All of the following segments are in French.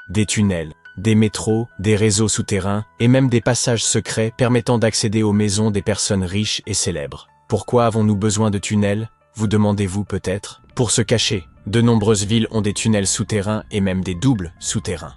des tunnels, des métros, des réseaux souterrains et même des passages secrets permettant d'accéder aux maisons des personnes riches et célèbres. Pourquoi avons-nous besoin de tunnels, vous demandez-vous peut-être? Pour se cacher. De nombreuses villes ont des tunnels souterrains et même des doubles souterrains.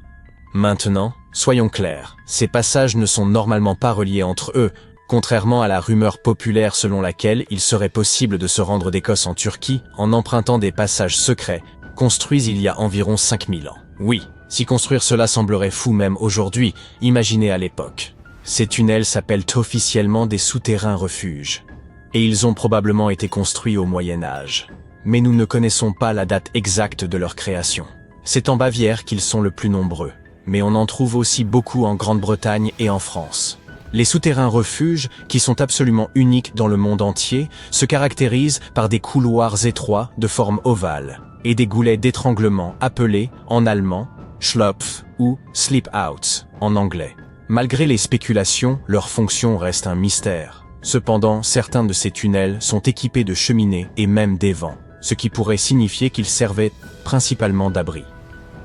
Maintenant, soyons clairs, ces passages ne sont normalement pas reliés entre eux, contrairement à la rumeur populaire selon laquelle il serait possible de se rendre d'Écosse en Turquie en empruntant des passages secrets, construits il y a environ 5000 ans. Oui, si construire cela semblerait fou même aujourd'hui, imaginez à l'époque. Ces tunnels s'appellent officiellement des souterrains refuges. Et ils ont probablement été construits au Moyen-Âge. Mais nous ne connaissons pas la date exacte de leur création. C'est en Bavière qu'ils sont le plus nombreux. Mais on en trouve aussi beaucoup en Grande-Bretagne et en France. Les souterrains refuges, qui sont absolument uniques dans le monde entier, se caractérisent par des couloirs étroits de forme ovale et des goulets d'étranglement appelés, en allemand, Schlupf ou Sleep-Outs en anglais. Malgré les spéculations, leur fonction reste un mystère. Cependant, certains de ces tunnels sont équipés de cheminées et même d'évents, ce qui pourrait signifier qu'ils servaient principalement d'abri.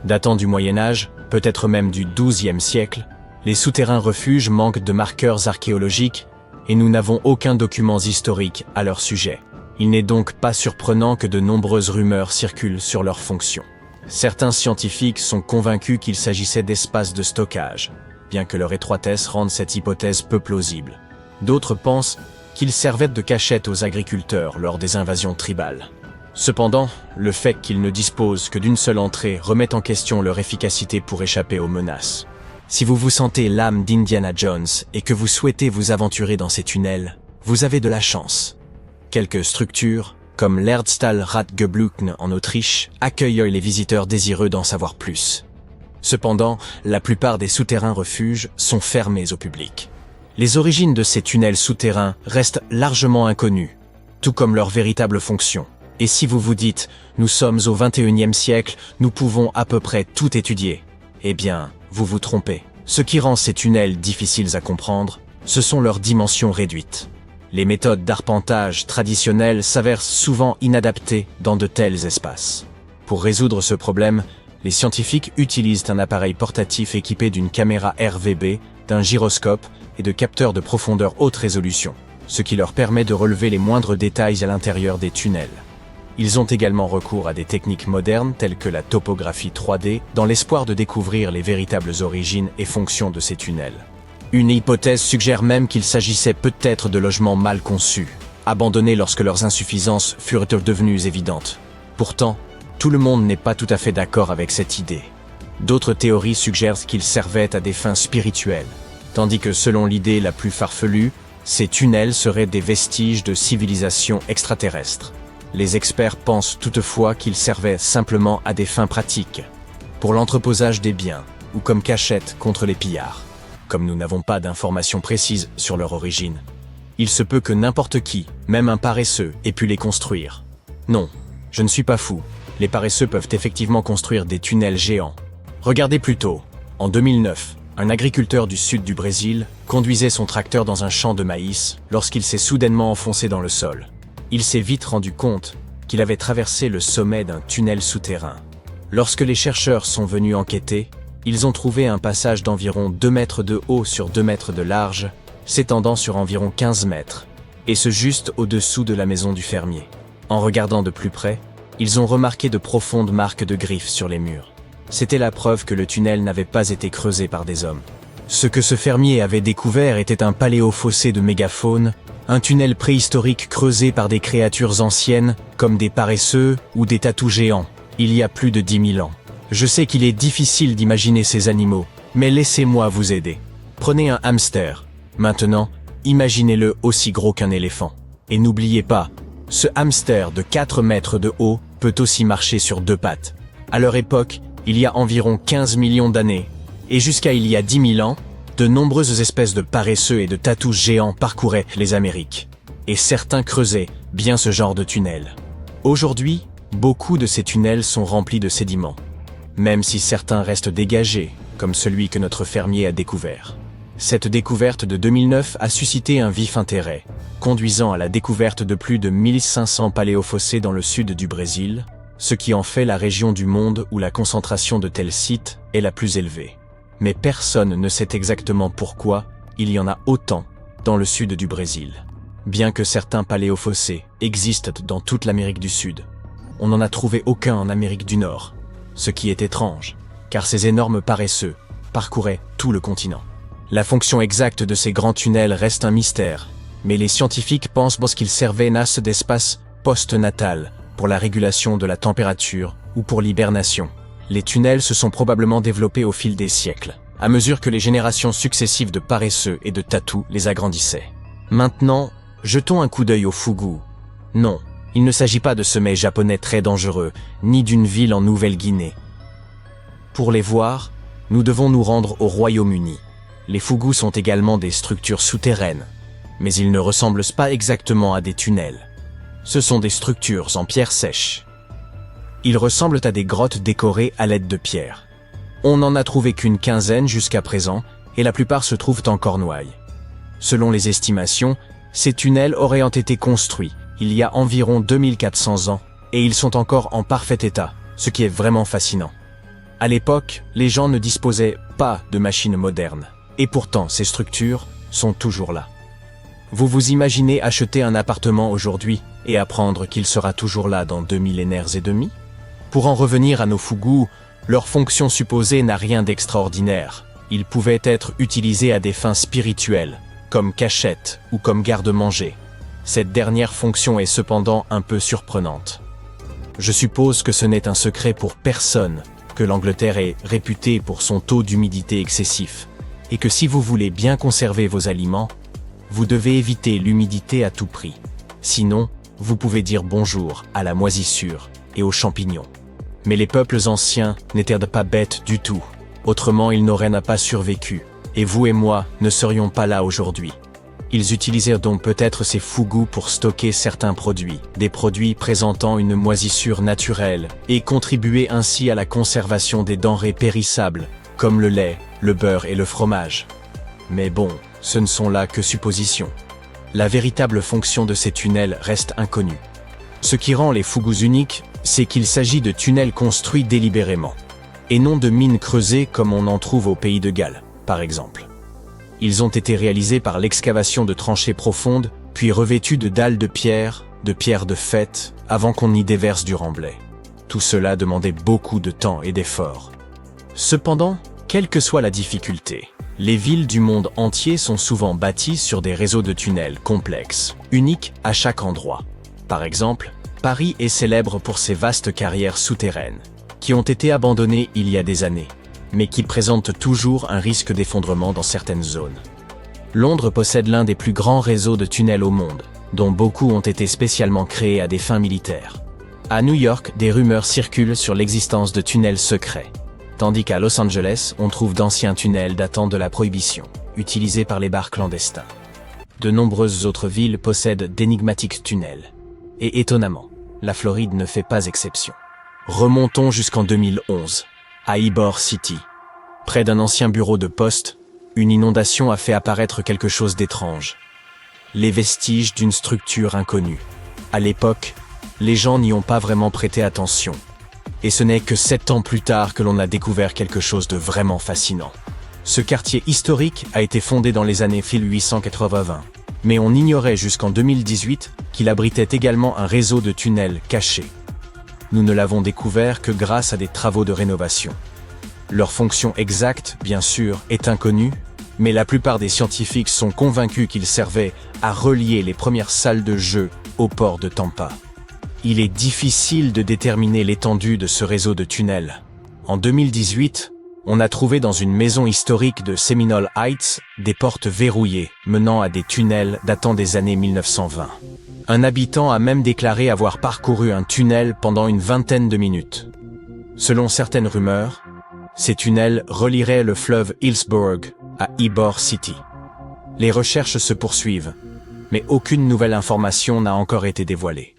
Datant du Moyen-Âge, peut-être même du XIIe siècle, les souterrains refuges manquent de marqueurs archéologiques et nous n'avons aucun document historique à leur sujet. Il n'est donc pas surprenant que de nombreuses rumeurs circulent sur leur fonction. Certains scientifiques sont convaincus qu'il s'agissait d'espaces de stockage, bien que leur étroitesse rende cette hypothèse peu plausible. D'autres pensent qu'ils servaient de cachette aux agriculteurs lors des invasions tribales. Cependant, le fait qu'ils ne disposent que d'une seule entrée remet en question leur efficacité pour échapper aux menaces. Si vous vous sentez l'âme d'Indiana Jones et que vous souhaitez vous aventurer dans ces tunnels, vous avez de la chance. Quelques structures, comme l'Erdstahlratgeblücken en Autriche, accueillent les visiteurs désireux d'en savoir plus. Cependant, la plupart des souterrains refuges sont fermés au public. Les origines de ces tunnels souterrains restent largement inconnues, tout comme leur véritable fonction. Et si vous vous dites « nous sommes au XXIe siècle, nous pouvons à peu près tout étudier », eh bien, vous vous trompez. Ce qui rend ces tunnels difficiles à comprendre, ce sont leurs dimensions réduites. Les méthodes d'arpentage traditionnelles s'avèrent souvent inadaptées dans de tels espaces. Pour résoudre ce problème, les scientifiques utilisent un appareil portatif équipé d'une caméra RVB, d'un gyroscope et de capteurs de profondeur haute résolution, ce qui leur permet de relever les moindres détails à l'intérieur des tunnels. Ils ont également recours à des techniques modernes telles que la topographie 3D dans l'espoir de découvrir les véritables origines et fonctions de ces tunnels. Une hypothèse suggère même qu'il s'agissait peut-être de logements mal conçus, abandonnés lorsque leurs insuffisances furent devenues évidentes. Pourtant, tout le monde n'est pas tout à fait d'accord avec cette idée. D'autres théories suggèrent qu'ils servaient à des fins spirituelles, tandis que selon l'idée la plus farfelue, ces tunnels seraient des vestiges de civilisations extraterrestres. Les experts pensent toutefois qu'ils servaient simplement à des fins pratiques, pour l'entreposage des biens ou comme cachette contre les pillards. Comme nous n'avons pas d'informations précises sur leur origine, il se peut que n'importe qui, même un paresseux, ait pu les construire. Non, je ne suis pas fou, les paresseux peuvent effectivement construire des tunnels géants. Regardez plutôt, en 2009, un agriculteur du sud du Brésil conduisait son tracteur dans un champ de maïs lorsqu'il s'est soudainement enfoncé dans le sol. Il s'est vite rendu compte qu'il avait traversé le sommet d'un tunnel souterrain. Lorsque les chercheurs sont venus enquêter, ils ont trouvé un passage d'environ 2 mètres de haut sur 2 mètres de large, s'étendant sur environ 15 mètres, et ce juste au-dessous de la maison du fermier. En regardant de plus près, ils ont remarqué de profondes marques de griffes sur les murs. C'était la preuve que le tunnel n'avait pas été creusé par des hommes. Ce que ce fermier avait découvert était un paléofossé de mégafaune, un tunnel préhistorique creusé par des créatures anciennes, comme des paresseux ou des tatous géants, il y a plus de 10 000 ans. Je sais qu'il est difficile d'imaginer ces animaux, mais laissez-moi vous aider. Prenez un hamster. Maintenant, imaginez-le aussi gros qu'un éléphant. Et n'oubliez pas, ce hamster de 4 mètres de haut peut aussi marcher sur 2 pattes. À leur époque, il y a environ 15 millions d'années, et jusqu'à il y a 10 000 ans, de nombreuses espèces de paresseux et de tatous géants parcouraient les Amériques. Et certains creusaient bien ce genre de tunnel. Aujourd'hui, beaucoup de ces tunnels sont remplis de sédiments, même si certains restent dégagés, comme celui que notre fermier a découvert. Cette découverte de 2009 a suscité un vif intérêt, conduisant à la découverte de plus de 1500 paléofossés dans le sud du Brésil, ce qui en fait la région du monde où la concentration de tels sites est la plus élevée. Mais personne ne sait exactement pourquoi il y en a autant dans le sud du Brésil. Bien que certains paléofossés existent dans toute l'Amérique du Sud, on n'en a trouvé aucun en Amérique du Nord, ce qui est étrange, car ces énormes paresseux parcouraient tout le continent. La fonction exacte de ces grands tunnels reste un mystère, mais les scientifiques pensent qu'ils servaient d'espace post-natal pour la régulation de la température ou pour l'hibernation. Les tunnels se sont probablement développés au fil des siècles, à mesure que les générations successives de paresseux et de tatous les agrandissaient. Maintenant, jetons un coup d'œil au Fougou. Non, il ne s'agit pas de ce mets japonais très dangereux, ni d'une ville en Nouvelle-Guinée. Pour les voir, nous devons nous rendre au Royaume-Uni. Les Fougous sont également des structures souterraines, mais ils ne ressemblent pas exactement à des tunnels. Ce sont des structures en pierre sèche. Ils ressemblent à des grottes décorées à l'aide de pierres. On n'en a trouvé qu'une quinzaine jusqu'à présent, et la plupart se trouvent en Cornouailles. Selon les estimations, ces tunnels auraient été construits il y a environ 2400 ans, et ils sont encore en parfait état, ce qui est vraiment fascinant. À l'époque, les gens ne disposaient pas de machines modernes, et pourtant ces structures sont toujours là. Vous vous imaginez acheter un appartement aujourd'hui et apprendre qu'il sera toujours là dans 2 millénaires et demi? Pour en revenir à nos Fougous, leur fonction supposée n'a rien d'extraordinaire. Ils pouvaient être utilisés à des fins spirituelles, comme cachette ou comme garde-manger. Cette dernière fonction est cependant un peu surprenante. Je suppose que ce n'est un secret pour personne que l'Angleterre est réputée pour son taux d'humidité excessif, et que si vous voulez bien conserver vos aliments, vous devez éviter l'humidité à tout prix. Sinon, vous pouvez dire bonjour à la moisissure et aux champignons. Mais les peuples anciens n'étaient pas bêtes du tout, autrement ils n'auraient pas survécu, et vous et moi ne serions pas là aujourd'hui. Ils utilisèrent donc peut-être ces Fougous pour stocker certains produits, des produits présentant une moisissure naturelle, et contribuer ainsi à la conservation des denrées périssables, comme le lait, le beurre et le fromage. Mais bon, ce ne sont là que suppositions. La véritable fonction de ces tunnels reste inconnue. Ce qui rend les Fougous uniques, c'est qu'il s'agit de tunnels construits délibérément, et non de mines creusées comme on en trouve au pays de Galles, par exemple. Ils ont été réalisés par l'excavation de tranchées profondes, puis revêtus de dalles de pierre de fête, avant qu'on y déverse du remblai. Tout cela demandait beaucoup de temps et d'efforts. Cependant, quelle que soit la difficulté, les villes du monde entier sont souvent bâties sur des réseaux de tunnels complexes, uniques à chaque endroit. Par exemple, Paris est célèbre pour ses vastes carrières souterraines, qui ont été abandonnées il y a des années, mais qui présentent toujours un risque d'effondrement dans certaines zones. Londres possède l'un des plus grands réseaux de tunnels au monde, dont beaucoup ont été spécialement créés à des fins militaires. À New York, des rumeurs circulent sur l'existence de tunnels secrets, tandis qu'à Los Angeles, on trouve d'anciens tunnels datant de la Prohibition, utilisés par les bars clandestins. De nombreuses autres villes possèdent d'énigmatiques tunnels. Et étonnamment, la Floride ne fait pas exception. Remontons jusqu'en 2011, à Ybor City. Près d'un ancien bureau de poste, une inondation a fait apparaître quelque chose d'étrange. Les vestiges d'une structure inconnue. À l'époque, les gens n'y ont pas vraiment prêté attention. Et ce n'est que 7 ans plus tard que l'on a découvert quelque chose de vraiment fascinant. Ce quartier historique a été fondé dans les années 1880, mais on ignorait jusqu'en 2018 qu'il abritait également un réseau de tunnels cachés. Nous ne l'avons découvert que grâce à des travaux de rénovation. Leur fonction exacte, bien sûr, est inconnue, mais la plupart des scientifiques sont convaincus qu'ils servaient à relier les premières salles de jeu au port de Tampa. Il est difficile de déterminer l'étendue de ce réseau de tunnels. En 2018, on a trouvé dans une maison historique de Seminole Heights des portes verrouillées menant à des tunnels datant des années 1920. Un habitant a même déclaré avoir parcouru un tunnel pendant une vingtaine de minutes. Selon certaines rumeurs, ces tunnels relieraient le fleuve Hillsborough à Ybor City. Les recherches se poursuivent, mais aucune nouvelle information n'a encore été dévoilée.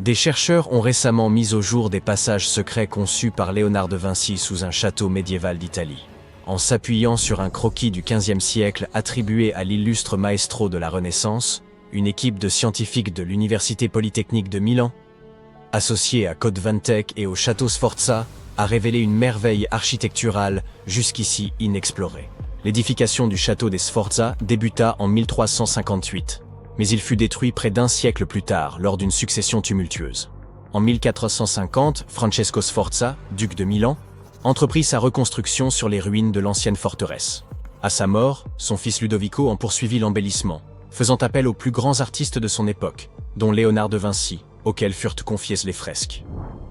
Des chercheurs ont récemment mis au jour des passages secrets conçus par Léonard de Vinci sous un château médiéval d'Italie. En s'appuyant sur un croquis du XVe siècle attribué à l'illustre maestro de la Renaissance, une équipe de scientifiques de l'Université Polytechnique de Milan, associé à Côte-Vantec et au château Sforza, a révélé une merveille architecturale jusqu'ici inexplorée. L'édification du château des Sforza débuta en 1358, mais il fut détruit près d'un siècle plus tard lors d'une succession tumultueuse. En 1450, Francesco Sforza, duc de Milan, entreprit sa reconstruction sur les ruines de l'ancienne forteresse. À sa mort, son fils Ludovico en poursuivit l'embellissement, faisant appel aux plus grands artistes de son époque, dont Léonard de Vinci, auxquels furent confiées les fresques.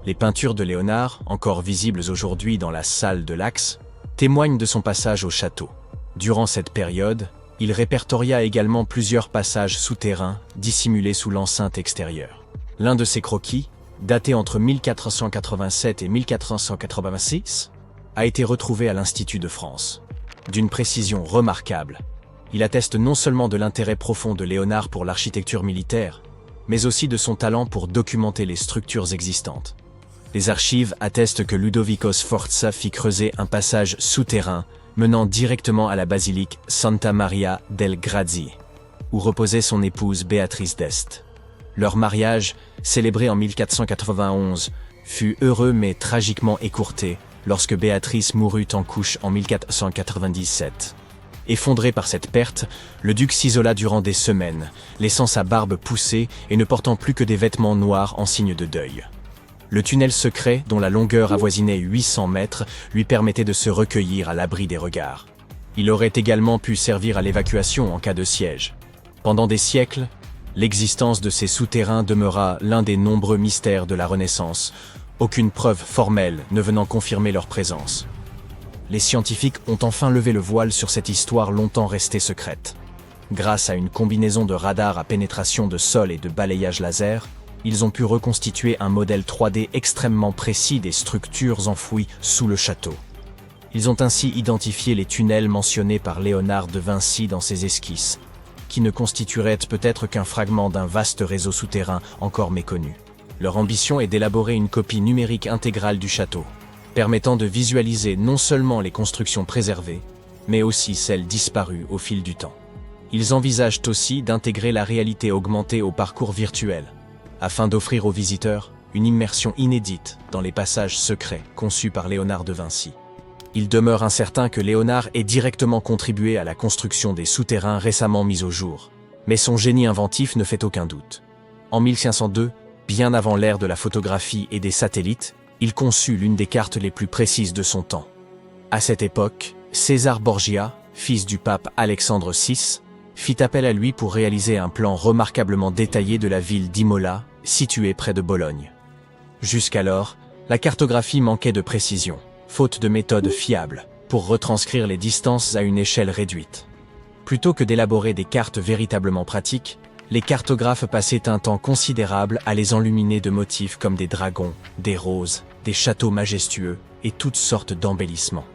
Les peintures de Léonard, encore visibles aujourd'hui dans la salle de l'Axe, témoignent de son passage au château. Durant cette période, il répertoria également plusieurs passages souterrains dissimulés sous l'enceinte extérieure. L'un de ces croquis, daté entre 1487 et 1486, a été retrouvé à l'Institut de France. D'une précision remarquable, il atteste non seulement de l'intérêt profond de Léonard pour l'architecture militaire, mais aussi de son talent pour documenter les structures existantes. Les archives attestent que Ludovico Sforza fit creuser un passage souterrain menant directement à la basilique Santa Maria del Grazie, où reposait son épouse Béatrice d'Este. Leur mariage, célébré en 1491, fut heureux mais tragiquement écourté lorsque Béatrice mourut en couche en 1497. Effondré par cette perte, le duc s'isola durant des semaines, laissant sa barbe pousser et ne portant plus que des vêtements noirs en signe de deuil. Le tunnel secret, dont la longueur avoisinait 800 mètres, lui permettait de se recueillir à l'abri des regards. Il aurait également pu servir à l'évacuation en cas de siège. Pendant des siècles, l'existence de ces souterrains demeura l'un des nombreux mystères de la Renaissance, aucune preuve formelle ne venant confirmer leur présence. Les scientifiques ont enfin levé le voile sur cette histoire longtemps restée secrète. Grâce à une combinaison de radars à pénétration de sol et de balayage laser, ils ont pu reconstituer un modèle 3D extrêmement précis des structures enfouies sous le château. Ils ont ainsi identifié les tunnels mentionnés par Léonard de Vinci dans ses esquisses, qui ne constitueraient peut-être qu'un fragment d'un vaste réseau souterrain encore méconnu. Leur ambition est d'élaborer une copie numérique intégrale du château, permettant de visualiser non seulement les constructions préservées, mais aussi celles disparues au fil du temps. Ils envisagent aussi d'intégrer la réalité augmentée au parcours virtuel, afin d'offrir aux visiteurs une immersion inédite dans les passages secrets conçus par Léonard de Vinci. Il demeure incertain que Léonard ait directement contribué à la construction des souterrains récemment mis au jour, mais son génie inventif ne fait aucun doute. En 1502, bien avant l'ère de la photographie et des satellites, il conçut l'une des cartes les plus précises de son temps. À cette époque, César Borgia, fils du pape Alexandre VI, fit appel à lui pour réaliser un plan remarquablement détaillé de la ville d'Imola, située près de Bologne. Jusqu'alors, la cartographie manquait de précision, faute de méthodes fiables, pour retranscrire les distances à une échelle réduite. Plutôt que d'élaborer des cartes véritablement pratiques, les cartographes passaient un temps considérable à les enluminer de motifs comme des dragons, des roses, des châteaux majestueux et toutes sortes d'embellissements.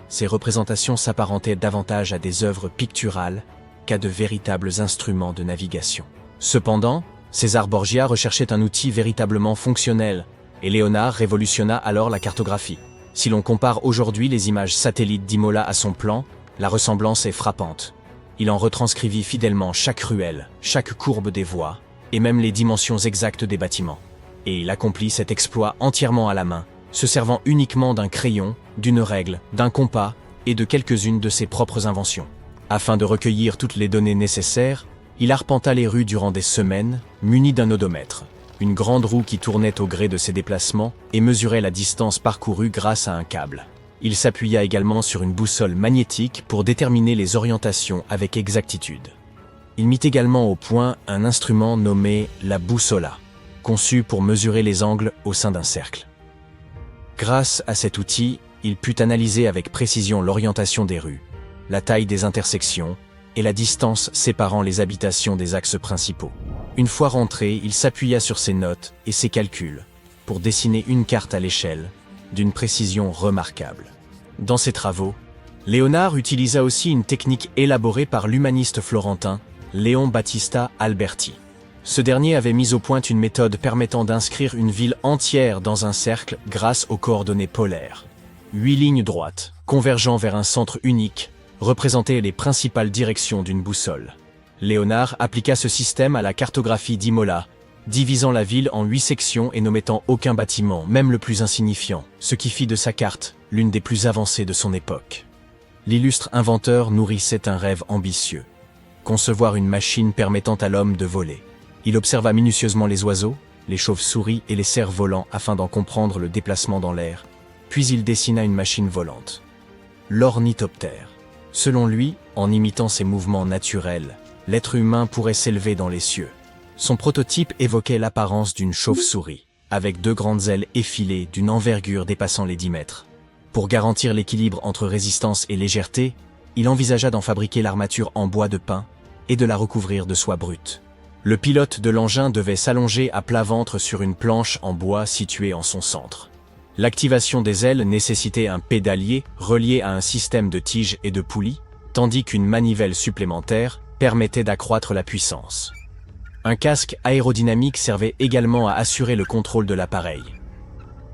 Ces représentations s'apparentaient davantage à des œuvres picturales qu'à de véritables instruments de navigation. Cependant, César Borgia recherchait un outil véritablement fonctionnel, et Léonard révolutionna alors la cartographie. Si l'on compare aujourd'hui les images satellites d'Imola à son plan, la ressemblance est frappante. Il en retranscrivit fidèlement chaque ruelle, chaque courbe des voies, et même les dimensions exactes des bâtiments. Et il accomplit cet exploit entièrement à la main, se servant uniquement d'un crayon, d'une règle, d'un compas et de quelques-unes de ses propres inventions. Afin de recueillir toutes les données nécessaires, il arpenta les rues durant des semaines, muni d'un odomètre, une grande roue qui tournait au gré de ses déplacements et mesurait la distance parcourue grâce à un câble. Il s'appuya également sur une boussole magnétique pour déterminer les orientations avec exactitude. Il mit également au point un instrument nommé la bussola, conçu pour mesurer les angles au sein d'un cercle. Grâce à cet outil, il put analyser avec précision l'orientation des rues, la taille des intersections et la distance séparant les habitations des axes principaux. Une fois rentré, il s'appuya sur ses notes et ses calculs pour dessiner une carte à l'échelle, d'une précision remarquable. Dans ses travaux, Léonard utilisa aussi une technique élaborée par l'humaniste florentin Léon Battista Alberti. Ce dernier avait mis au point une méthode permettant d'inscrire une ville entière dans un cercle grâce aux coordonnées polaires. 8 lignes droites, convergeant vers un centre unique, représentaient les principales directions d'une boussole. Léonard appliqua ce système à la cartographie d'Imola divisant la ville en 8 sections et n'omettant aucun bâtiment, même le plus insignifiant, ce qui fit de sa carte l'une des plus avancées de son époque. L'illustre inventeur nourrissait un rêve ambitieux. Concevoir une machine permettant à l'homme de voler. Il observa minutieusement les oiseaux, les chauves-souris et les cerfs-volants afin d'en comprendre le déplacement dans l'air, puis il dessina une machine volante. L'ornithoptère. Selon lui, en imitant ses mouvements naturels, l'être humain pourrait s'élever dans les cieux. Son prototype évoquait l'apparence d'une chauve-souris, avec 2 grandes ailes effilées d'une envergure dépassant les 10 mètres. Pour garantir l'équilibre entre résistance et légèreté, il envisagea d'en fabriquer l'armature en bois de pin et de la recouvrir de soie brute. Le pilote de l'engin devait s'allonger à plat ventre sur une planche en bois située en son centre. L'activation des ailes nécessitait un pédalier relié à un système de tiges et de poulies, tandis qu'une manivelle supplémentaire permettait d'accroître la puissance. Un casque aérodynamique servait également à assurer le contrôle de l'appareil.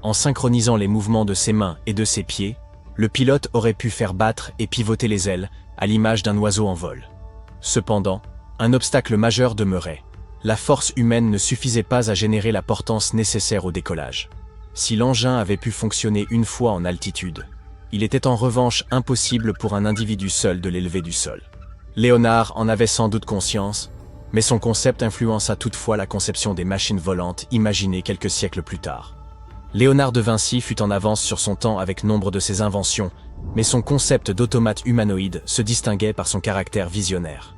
En synchronisant les mouvements de ses mains et de ses pieds, le pilote aurait pu faire battre et pivoter les ailes, à l'image d'un oiseau en vol. Cependant, un obstacle majeur demeurait. La force humaine ne suffisait pas à générer la portance nécessaire au décollage. Si l'engin avait pu fonctionner une fois en altitude, il était en revanche impossible pour un individu seul de l'élever du sol. Léonard en avait sans doute conscience, mais son concept influença toutefois la conception des machines volantes imaginées quelques siècles plus tard. Léonard de Vinci fut en avance sur son temps avec nombre de ses inventions, mais son concept d'automate humanoïde se distinguait par son caractère visionnaire.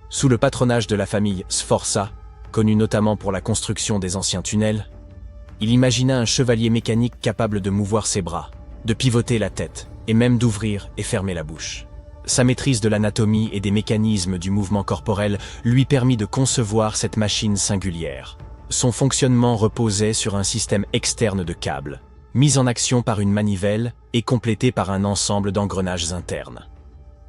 Sous le patronage de la famille Sforza, connue notamment pour la construction des anciens tunnels, il imagina un chevalier mécanique capable de mouvoir ses bras, de pivoter la tête, et même d'ouvrir et fermer la bouche. Sa maîtrise de l'anatomie et des mécanismes du mouvement corporel lui permit de concevoir cette machine singulière. Son fonctionnement reposait sur un système externe de câbles, mis en action par une manivelle et complété par un ensemble d'engrenages internes.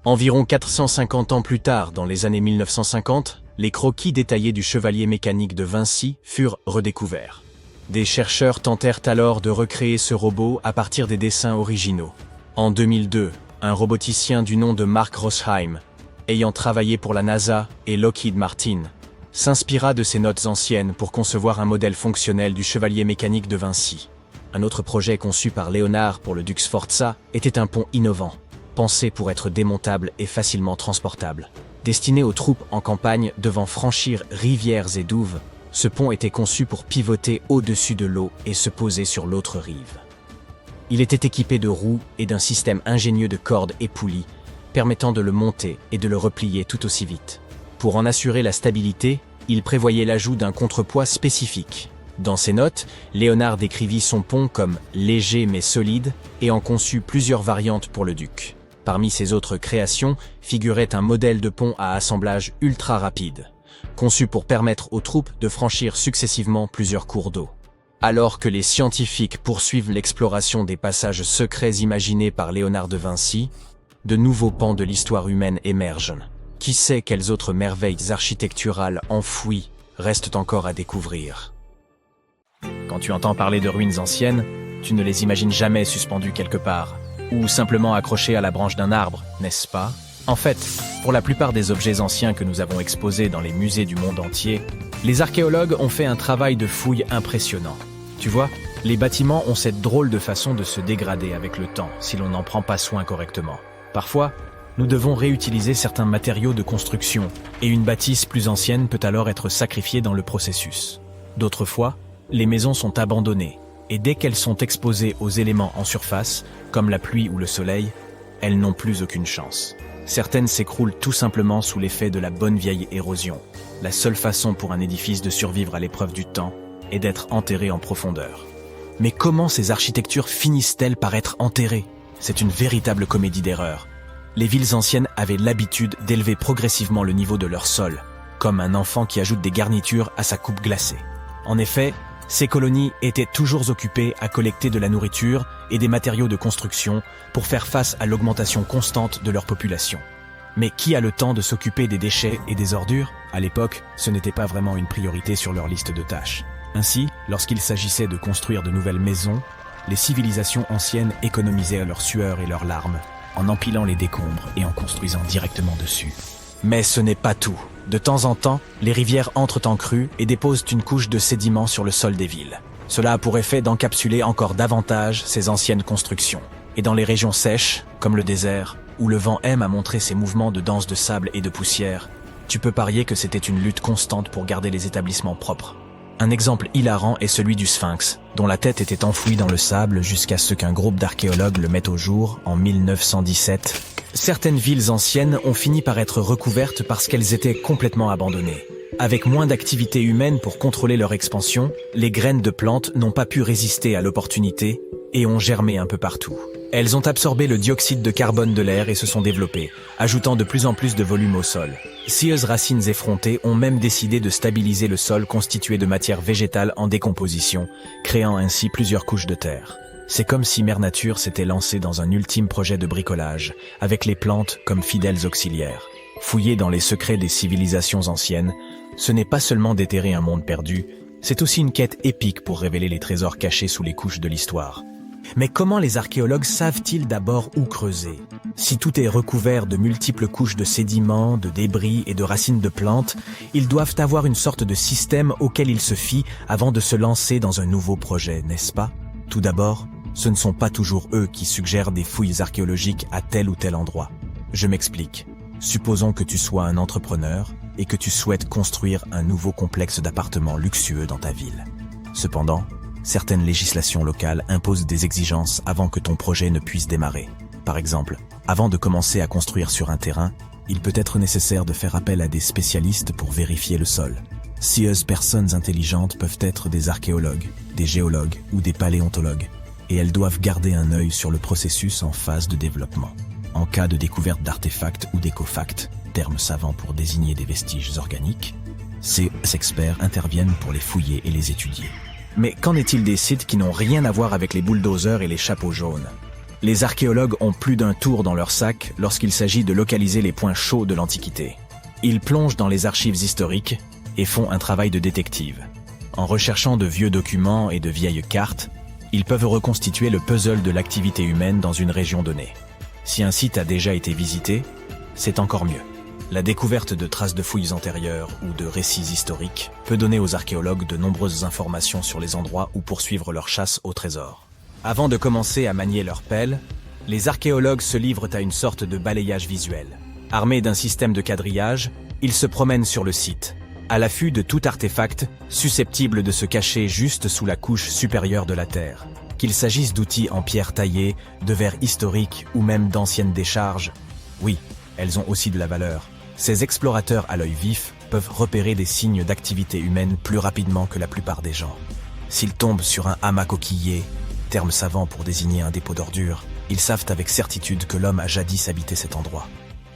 Environ 450 ans plus tard, dans les années 1950, les croquis détaillés du chevalier mécanique de Vinci furent redécouverts. Des chercheurs tentèrent alors de recréer ce robot à partir des dessins originaux. En 2002, un roboticien du nom de Mark Rosheim, ayant travaillé pour la NASA et Lockheed Martin, s'inspira de ces notes anciennes pour concevoir un modèle fonctionnel du chevalier mécanique de Vinci. Un autre projet conçu par Léonard pour le duc Sforza était un pont innovant, pensé pour être démontable et facilement transportable. Destiné aux troupes en campagne devant franchir rivières et douves, ce pont était conçu pour pivoter au-dessus de l'eau et se poser sur l'autre rive. Il était équipé de roues et d'un système ingénieux de cordes et poulies, permettant de le monter et de le replier tout aussi vite. Pour en assurer la stabilité, il prévoyait l'ajout d'un contrepoids spécifique. Dans ses notes, Léonard décrivit son pont comme léger mais solide et en conçut plusieurs variantes pour le duc. Parmi ses autres créations figurait un modèle de pont à assemblage ultra rapide, conçu pour permettre aux troupes de franchir successivement plusieurs cours d'eau. Alors que les scientifiques poursuivent l'exploration des passages secrets imaginés par Léonard de Vinci, de nouveaux pans de l'histoire humaine émergent. Qui sait quelles autres merveilles architecturales enfouies restent encore à découvrir? Quand tu entends parler de ruines anciennes, tu ne les imagines jamais suspendues quelque part, ou simplement accrochées à la branche d'un arbre, n'est-ce pas? En fait, pour la plupart des objets anciens que nous avons exposés dans les musées du monde entier, les archéologues ont fait un travail de fouille impressionnant. Tu vois, les bâtiments ont cette drôle de façon de se dégrader avec le temps si l'on n'en prend pas soin correctement. Parfois, nous devons réutiliser certains matériaux de construction, et une bâtisse plus ancienne peut alors être sacrifiée dans le processus. D'autres fois, les maisons sont abandonnées, et dès qu'elles sont exposées aux éléments en surface, comme la pluie ou le soleil, elles n'ont plus aucune chance. Certaines s'écroulent tout simplement sous l'effet de la bonne vieille érosion. La seule façon pour un édifice de survivre à l'épreuve du temps est d'être enterré en profondeur. Mais comment ces architectures finissent-elles par être enterrées? C'est une véritable comédie d'erreurs. Les villes anciennes avaient l'habitude d'élever progressivement le niveau de leur sol, comme un enfant qui ajoute des garnitures à sa coupe glacée. En effet, ces colonies étaient toujours occupées à collecter de la nourriture et des matériaux de construction pour faire face à l'augmentation constante de leur population. Mais qui a le temps de s'occuper des déchets et des ordures? À l'époque, ce n'était pas vraiment une priorité sur leur liste de tâches. Ainsi, lorsqu'il s'agissait de construire de nouvelles maisons, les civilisations anciennes économisaient leur sueur et leurs larmes, en empilant les décombres et en construisant directement dessus. Mais ce n'est pas tout. De temps en temps, les rivières entrent en crue et déposent une couche de sédiments sur le sol des villes. Cela a pour effet d'encapsuler encore davantage ces anciennes constructions. Et dans les régions sèches, comme le désert, où le vent aime à montrer ses mouvements de danse de sable et de poussière, tu peux parier que c'était une lutte constante pour garder les établissements propres. Un exemple hilarant est celui du Sphinx, dont la tête était enfouie dans le sable jusqu'à ce qu'un groupe d'archéologues le mette au jour en 1917. Certaines villes anciennes ont fini par être recouvertes parce qu'elles étaient complètement abandonnées. Avec moins d'activité humaine pour contrôler leur expansion, les graines de plantes n'ont pas pu résister à l'opportunité et ont germé un peu partout. Elles ont absorbé le dioxyde de carbone de l'air et se sont développées, ajoutant de plus en plus de volume au sol. Scieuses racines effrontées ont même décidé de stabiliser le sol constitué de matière végétale en décomposition, créant ainsi plusieurs couches de terre. C'est comme si Mère Nature s'était lancée dans un ultime projet de bricolage, avec les plantes comme fidèles auxiliaires. Fouiller dans les secrets des civilisations anciennes, ce n'est pas seulement déterrer un monde perdu, c'est aussi une quête épique pour révéler les trésors cachés sous les couches de l'histoire. Mais comment les archéologues savent-ils d'abord où creuser? Si tout est recouvert de multiples couches de sédiments, de débris et de racines de plantes, ils doivent avoir une sorte de système auquel ils se fient avant de se lancer dans un nouveau projet, n'est-ce pas? Tout d'abord, ce ne sont pas toujours eux qui suggèrent des fouilles archéologiques à tel ou tel endroit. Je m'explique. Supposons que tu sois un entrepreneur et que tu souhaites construire un nouveau complexe d'appartements luxueux dans ta ville. Cependant, certaines législations locales imposent des exigences avant que ton projet ne puisse démarrer. Par exemple, avant de commencer à construire sur un terrain, il peut être nécessaire de faire appel à des spécialistes pour vérifier le sol. Scieuses personnes intelligentes peuvent être des archéologues, des géologues ou des paléontologues, et elles doivent garder un œil sur le processus en phase de développement. En cas de découverte d'artefacts ou d'écofacts, termes savants pour désigner des vestiges organiques, ces experts interviennent pour les fouiller et les étudier. Mais qu'en est-il des sites qui n'ont rien à voir avec les bulldozers et les chapeaux jaunes? Les archéologues ont plus d'un tour dans leur sac lorsqu'il s'agit de localiser les points chauds de l'Antiquité. Ils plongent dans les archives historiques et font un travail de détective. En recherchant de vieux documents et de vieilles cartes, ils peuvent reconstituer le puzzle de l'activité humaine dans une région donnée. Si un site a déjà été visité, c'est encore mieux. La découverte de traces de fouilles antérieures ou de récits historiques peut donner aux archéologues de nombreuses informations sur les endroits où poursuivre leur chasse au trésor. Avant de commencer à manier leur pelle, les archéologues se livrent à une sorte de balayage visuel. Armés d'un système de quadrillage, ils se promènent sur le site, à l'affût de tout artefact susceptible de se cacher juste sous la couche supérieure de la terre. Qu'il s'agisse d'outils en pierre taillée, de verres historiques ou même d'anciennes décharges, oui, elles ont aussi de la valeur. Ces explorateurs à l'œil vif peuvent repérer des signes d'activité humaine plus rapidement que la plupart des gens. S'ils tombent sur un hamac coquillé, terme savant pour désigner un dépôt d'ordures, ils savent avec certitude que l'homme a jadis habité cet endroit.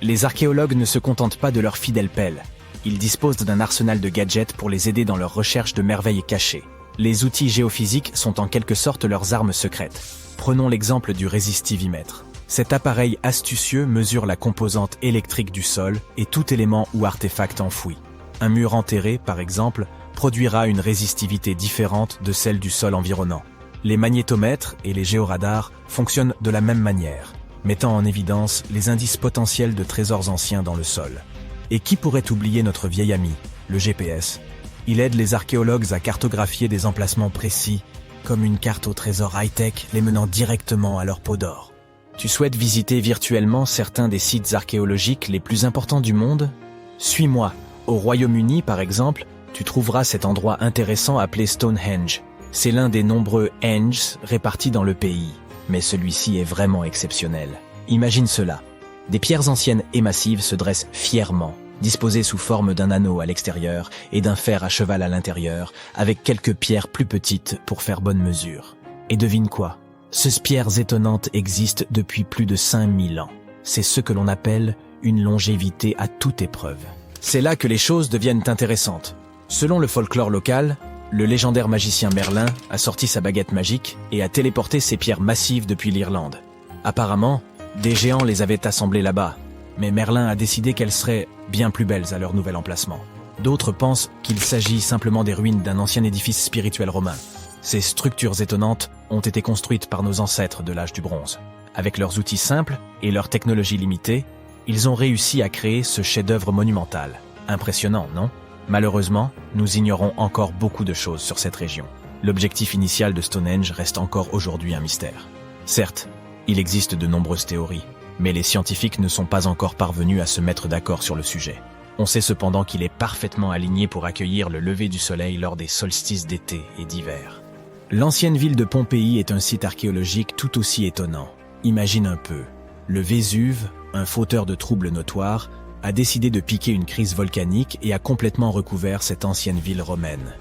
Les archéologues ne se contentent pas de leur fidèle pelle. Ils disposent d'un arsenal de gadgets pour les aider dans leur recherche de merveilles cachées. Les outils géophysiques sont en quelque sorte leurs armes secrètes. Prenons l'exemple du résistivimètre. Cet appareil astucieux mesure la composante électrique du sol et tout élément ou artefact enfoui. Un mur enterré, par exemple, produira une résistivité différente de celle du sol environnant. Les magnétomètres et les géoradars fonctionnent de la même manière, mettant en évidence les indices potentiels de trésors anciens dans le sol. Et qui pourrait oublier notre vieil ami, le GPS? Il aide les archéologues à cartographier des emplacements précis, comme une carte au trésor high-tech les menant directement à leur peau d'or. Tu souhaites visiter virtuellement certains des sites archéologiques les plus importants du monde? Suis-moi. Au Royaume-Uni, par exemple, tu trouveras cet endroit intéressant appelé Stonehenge. C'est l'un des nombreux Henges répartis dans le pays, mais celui-ci est vraiment exceptionnel. Imagine cela. Des pierres anciennes et massives se dressent fièrement, disposées sous forme d'un anneau à l'extérieur et d'un fer à cheval à l'intérieur, avec quelques pierres plus petites pour faire bonne mesure. Et devine quoi? Ces pierres étonnantes existent depuis plus de 5000 ans. C'est ce que l'on appelle une longévité à toute épreuve. C'est là que les choses deviennent intéressantes. Selon le folklore local, le légendaire magicien Merlin a sorti sa baguette magique et a téléporté ces pierres massives depuis l'Irlande. Apparemment, des géants les avaient assemblées là-bas, mais Merlin a décidé qu'elles seraient bien plus belles à leur nouvel emplacement. D'autres pensent qu'il s'agit simplement des ruines d'un ancien édifice spirituel romain. Ces structures étonnantes ont été construites par nos ancêtres de l'âge du bronze. Avec leurs outils simples et leur technologie limitée, Ils ont réussi à créer ce chef-d'œuvre monumental. Impressionnant, non? Malheureusement, nous ignorons encore beaucoup de choses sur cette région. L'objectif initial de Stonehenge reste encore aujourd'hui un mystère. Certes, il existe de nombreuses théories, mais les scientifiques ne sont pas encore parvenus à se mettre d'accord sur le sujet. On sait cependant qu'il est parfaitement aligné pour accueillir le lever du soleil lors des solstices d'été et d'hiver. L'ancienne ville de Pompéi est un site archéologique tout aussi étonnant. Imagine un peu, le Vésuve, un fauteur de troubles notoires, a décidé de piquer une crise volcanique et a complètement recouvert cette ancienne ville romaine.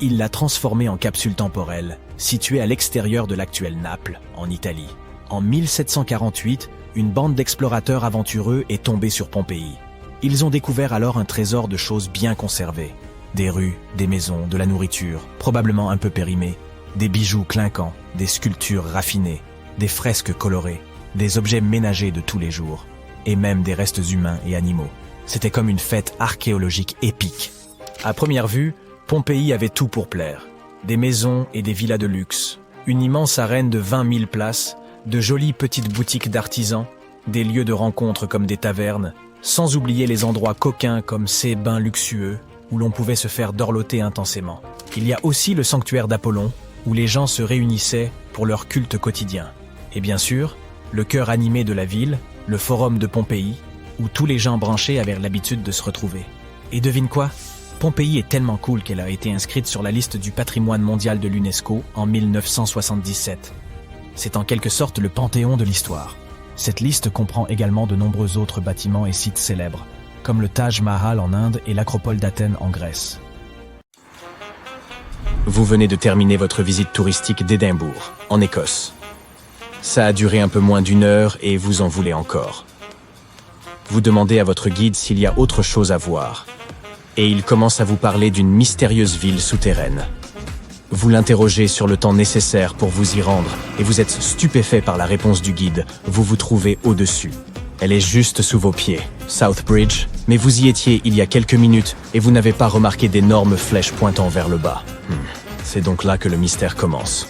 Il l'a transformée en capsule temporelle, située à l'extérieur de l'actuelle Naples, en Italie. En 1748, une bande d'explorateurs aventureux est tombée sur Pompéi. Ils ont découvert alors un trésor de choses bien conservées. Des rues, des maisons, de la nourriture, probablement un peu périmée, des bijoux clinquants, des sculptures raffinées, des fresques colorées, des objets ménagers de tous les jours, et même des restes humains et animaux. C'était comme une fête archéologique épique. À première vue, Pompéi avait tout pour plaire. Des maisons et des villas de luxe, une immense arène de 20 000 places, de jolies petites boutiques d'artisans, des lieux de rencontre comme des tavernes, sans oublier les endroits coquins comme ces bains luxueux où l'on pouvait se faire dorloter intensément. Il y a aussi le sanctuaire d'Apollon, où les gens se réunissaient pour leur culte quotidien. Et bien sûr, le cœur animé de la ville, le forum de Pompéi, où tous les gens branchés avaient l'habitude de se retrouver. Et devine quoi? Pompéi est tellement cool qu'elle a été inscrite sur la liste du patrimoine mondial de l'UNESCO en 1977. C'est en quelque sorte le panthéon de l'histoire. Cette liste comprend également de nombreux autres bâtiments et sites célèbres, comme le Taj Mahal en Inde et l'Acropole d'Athènes en Grèce. Vous venez de terminer votre visite touristique d'Édimbourg, en Écosse. Ça a duré un peu moins d'1 heure et vous en voulez encore. Vous demandez à votre guide s'il y a autre chose à voir, et il commence à vous parler d'une mystérieuse ville souterraine. Vous l'interrogez sur le temps nécessaire pour vous y rendre et vous êtes stupéfait par la réponse du guide. Vous vous trouvez au-dessus. Elle est juste sous vos pieds, South Bridge, mais vous y étiez il y a quelques minutes et vous n'avez pas remarqué d'énormes flèches pointant vers le bas. C'est donc là que le mystère commence.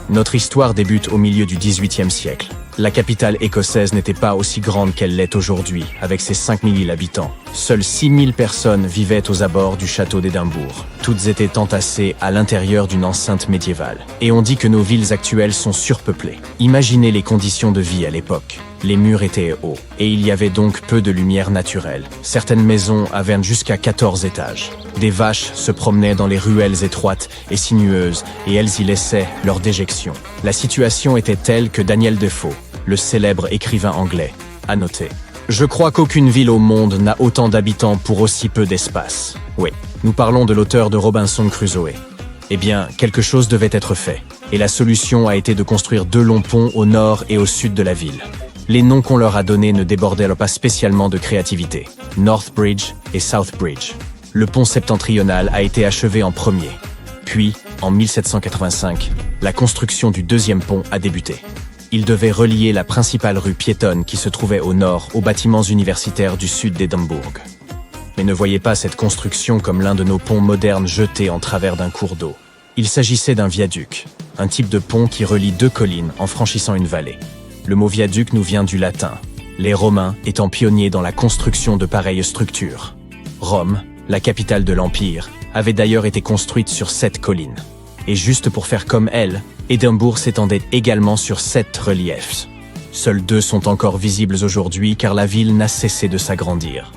Notre histoire débute au milieu du XVIIIe siècle. La capitale écossaise n'était pas aussi grande qu'elle l'est aujourd'hui, avec ses 5000 habitants. Seules 6000 personnes vivaient aux abords du château d'Édimbourg. Toutes étaient entassées à l'intérieur d'une enceinte médiévale. Et on dit que nos villes actuelles sont surpeuplées. Imaginez les conditions de vie à l'époque. Les murs étaient hauts, et il y avait donc peu de lumière naturelle. Certaines maisons avaient jusqu'à 14 étages. Des vaches se promenaient dans les ruelles étroites et sinueuses, et elles y laissaient leur déjection. La situation était telle que Daniel Defoe, le célèbre écrivain anglais, a noté: je crois qu'aucune ville au monde n'a autant d'habitants pour aussi peu d'espace. Oui, nous parlons de l'auteur de Robinson Crusoe. Eh bien, quelque chose devait être fait, et la solution a été de construire 2 longs ponts au nord et au sud de la ville. Les noms qu'on leur a donnés ne débordaient pas spécialement de créativité, North Bridge et South Bridge. Le pont septentrional a été achevé en premier. Puis, en 1785, la construction du 2e pont a débuté. Il devait relier la principale rue piétonne qui se trouvait au nord aux bâtiments universitaires du sud d'Édimbourg. Mais ne voyez pas cette construction comme l'un de nos ponts modernes jetés en travers d'un cours d'eau. Il s'agissait d'un viaduc, un type de pont qui relie 2 collines en franchissant une vallée. Le mot viaduc nous vient du latin, les Romains étant pionniers dans la construction de pareilles structures. Rome, la capitale de l'Empire, avait d'ailleurs été construite sur 7 collines. Et juste pour faire comme elle, Édimbourg s'étendait également sur 7 reliefs. Seuls 2 sont encore visibles aujourd'hui car la ville n'a cessé de s'agrandir.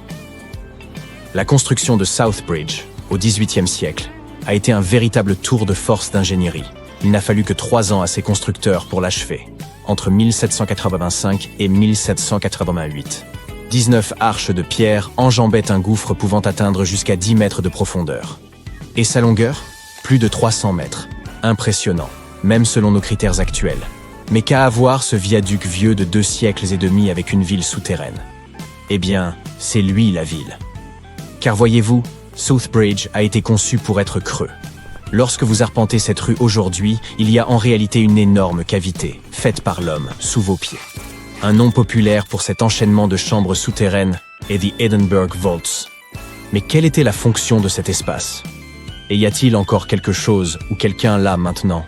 La construction de South Bridge, au XVIIIe siècle, a été un véritable tour de force d'ingénierie. Il n'a fallu que 3 ans à ses constructeurs pour l'achever, entre 1785 et 1788. 19 arches de pierre enjambaient un gouffre pouvant atteindre jusqu'à 10 mètres de profondeur. Et sa longueur? Plus de 300 mètres. Impressionnant, même selon nos critères actuels. Mais qu'a à voir ce viaduc vieux de 2 siècles et demi avec une ville souterraine? Eh bien, c'est lui la ville. Car voyez-vous, South Bridge a été conçu pour être creux. Lorsque vous arpentez cette rue aujourd'hui, il y a en réalité une énorme cavité, faite par l'homme, sous vos pieds. Un nom populaire pour cet enchaînement de chambres souterraines est The Edinburgh Vaults. Mais quelle était la fonction de cet espace? Et y a-t-il encore quelque chose ou quelqu'un là maintenant?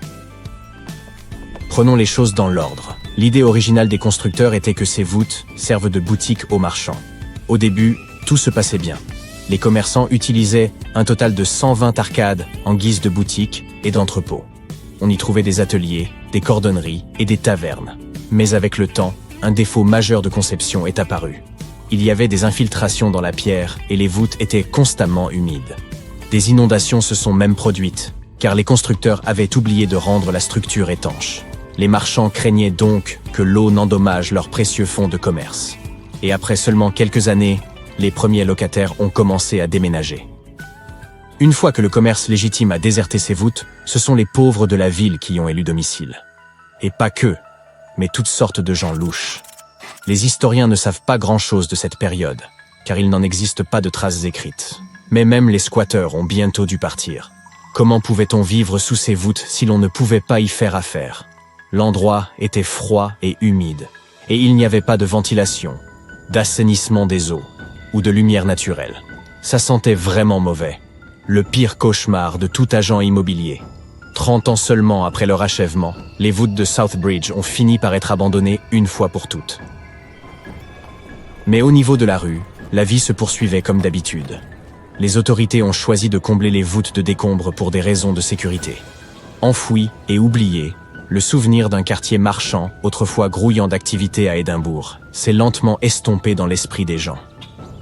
Prenons les choses dans l'ordre. L'idée originale des constructeurs était que ces voûtes servent de boutique aux marchands. Au début, tout se passait bien. Les commerçants utilisaient un total de 120 arcades en guise de boutique et d'entrepôts. On y trouvait des ateliers, des cordonneries et des tavernes. Mais avec le temps, un défaut majeur de conception est apparu. Il y avait des infiltrations dans la pierre et les voûtes étaient constamment humides. Des inondations se sont même produites, car les constructeurs avaient oublié de rendre la structure étanche. Les marchands craignaient donc que l'eau n'endommage leurs précieux fonds de commerce. Et après seulement quelques années, les premiers locataires ont commencé à déménager. Une fois que le commerce légitime a déserté ses voûtes, ce sont les pauvres de la ville qui y ont élu domicile. Et pas que, mais toutes sortes de gens louches. Les historiens ne savent pas grand-chose de cette période, car il n'en existe pas de traces écrites. Mais même les squatteurs ont bientôt dû partir. Comment pouvait-on vivre sous ces voûtes si l'on ne pouvait pas y faire affaire ? L'endroit était froid et humide, et il n'y avait pas de ventilation, d'assainissement des eaux ou de lumière naturelle. Ça sentait vraiment mauvais. Le pire cauchemar de tout agent immobilier. 30 ans seulement après leur achèvement, les voûtes de Southbridge ont fini par être abandonnées une fois pour toutes. Mais au niveau de la rue, la vie se poursuivait comme d'habitude. Les autorités ont choisi de combler les voûtes de décombres pour des raisons de sécurité. Enfouies et oubliées, le souvenir d'un quartier marchand, autrefois grouillant d'activité à Édimbourg, s'est lentement estompé dans l'esprit des gens.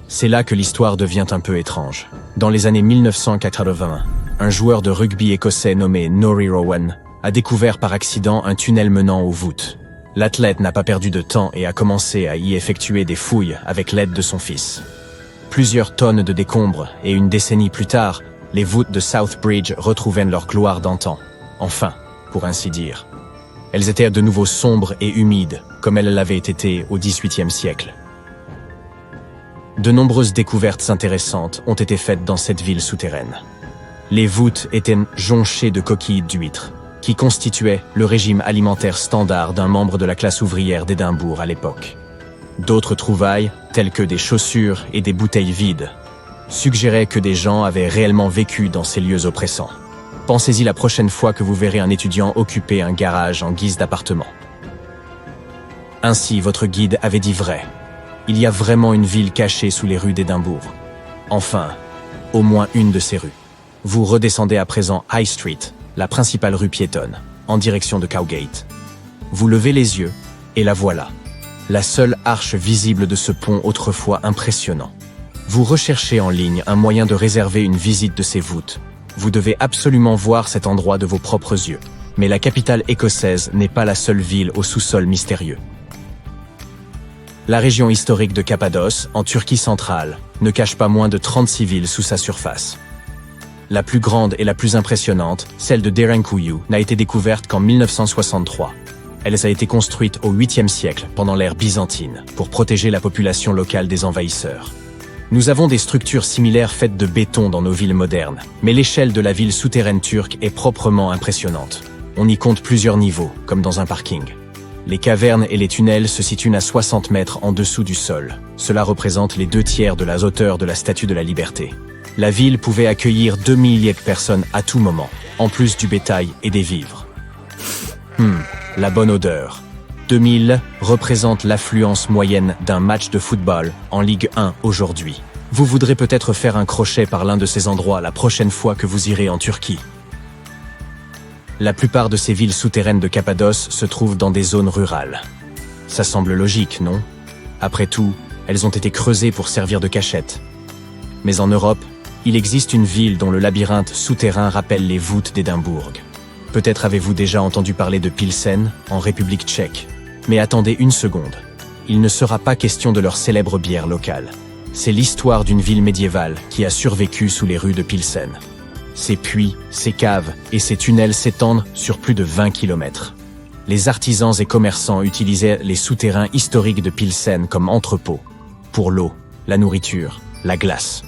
C'est là que l'histoire devient un peu étrange. Dans les années 1980, un joueur de rugby écossais nommé Norrie Rowan a découvert par accident un tunnel menant aux voûtes. L'athlète n'a pas perdu de temps et a commencé à y effectuer des fouilles avec l'aide de son fils. Plusieurs tonnes de décombres et une décennie plus tard, les voûtes de Southbridge retrouvaient leur gloire d'antan. Enfin, pour ainsi dire. Elles étaient de nouveau sombres et humides, comme elles l'avaient été au XVIIIe siècle. De nombreuses découvertes intéressantes ont été faites dans cette ville souterraine. Les voûtes étaient jonchées de coquilles d'huîtres, qui constituaient le régime alimentaire standard d'un membre de la classe ouvrière d'Édimbourg à l'époque. D'autres trouvailles, telles que des chaussures et des bouteilles vides, suggéraient que des gens avaient réellement vécu dans ces lieux oppressants. Pensez-y la prochaine fois que vous verrez un étudiant occuper un garage en guise d'appartement. Ainsi, votre guide avait dit vrai. Il y a vraiment une ville cachée sous les rues d'Édimbourg. Enfin, au moins une de ces rues. Vous redescendez à présent High Street, la principale rue piétonne, en direction de Cowgate. Vous levez les yeux, et la voilà. La seule arche visible de ce pont autrefois impressionnant. Vous recherchez en ligne un moyen de réserver une visite de ces voûtes. Vous devez absolument voir cet endroit de vos propres yeux. Mais la capitale écossaise n'est pas la seule ville au sous-sol mystérieux. La région historique de Cappadoce, en Turquie centrale, ne cache pas moins de 36 villes sous sa surface. La plus grande et la plus impressionnante, celle de Derinkuyu, n'a été découverte qu'en 1963. Elle a été construite au 8e siècle, pendant l'ère byzantine, pour protéger la population locale des envahisseurs. Nous avons des structures similaires faites de béton dans nos villes modernes, mais l'échelle de la ville souterraine turque est proprement impressionnante. On y compte plusieurs niveaux, comme dans un parking. Les cavernes et les tunnels se situent à 60 mètres en dessous du sol. Cela représente les 2/3 de la hauteur de la Statue de la Liberté. La ville pouvait accueillir 2 milliers de personnes à tout moment, en plus du bétail et des vivres. La bonne odeur. 2000 représente l'affluence moyenne d'un match de football en Ligue 1 aujourd'hui. Vous voudrez peut-être faire un crochet par l'un de ces endroits la prochaine fois que vous irez en Turquie. La plupart de ces villes souterraines de Cappadoce se trouvent dans des zones rurales. Ça semble logique, non? Après tout, elles ont été creusées pour servir de cachette. Mais en Europe, il existe une ville dont le labyrinthe souterrain rappelle les voûtes d'Édimbourg. Peut-être avez-vous déjà entendu parler de Pilsen, en République tchèque. Mais attendez une seconde. Il ne sera pas question de leur célèbre bière locale. C'est l'histoire d'une ville médiévale qui a survécu sous les rues de Pilsen. Ses puits, ses caves et ses tunnels s'étendent sur plus de 20 km. Les artisans et commerçants utilisaient les souterrains historiques de Pilsen comme entrepôts. Pour l'eau, la nourriture, la glace.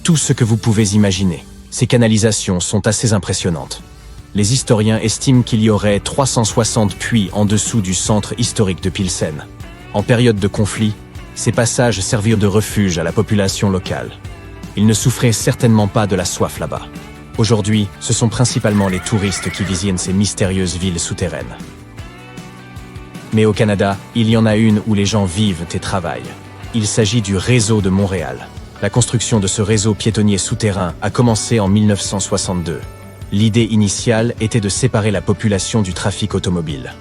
Tout ce que vous pouvez imaginer. Ces canalisations sont assez impressionnantes. Les historiens estiment qu'il y aurait 360 puits en dessous du centre historique de Pilsen. En période de conflit, ces passages servirent de refuge à la population locale. Ils ne souffraient certainement pas de la soif là-bas. Aujourd'hui, ce sont principalement les touristes qui visitent ces mystérieuses villes souterraines. Mais au Canada, il y en a une où les gens vivent et travaillent. Il s'agit du réseau de Montréal. La construction de ce réseau piétonnier souterrain a commencé en 1962. L'idée initiale était de séparer la population du trafic automobile.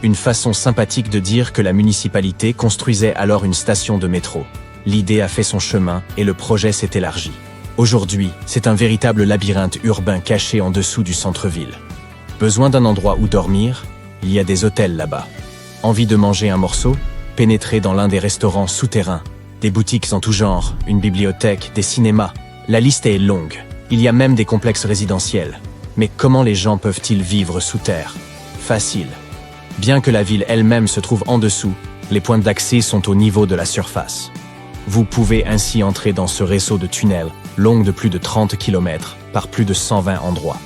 Une façon sympathique de dire que la municipalité construisait alors une station de métro. L'idée a fait son chemin et le projet s'est élargi. Aujourd'hui, c'est un véritable labyrinthe urbain caché en dessous du centre-ville. Besoin d'un endroit où dormir? Il y a des hôtels là-bas. Envie de manger un morceau? Pénétrez dans l'un des restaurants souterrains. Des boutiques en tout genre, une bibliothèque, des cinémas. La liste est longue. Il y a même des complexes résidentiels. Mais comment les gens peuvent-ils vivre sous terre? Facile. Bien que la ville elle-même se trouve en dessous, les points d'accès sont au niveau de la surface. Vous pouvez ainsi entrer dans ce réseau de tunnels, long de plus de 30 km, par plus de 120 endroits.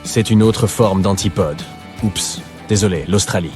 C'est une autre forme d'antipode. Oups, désolé, l'Australie.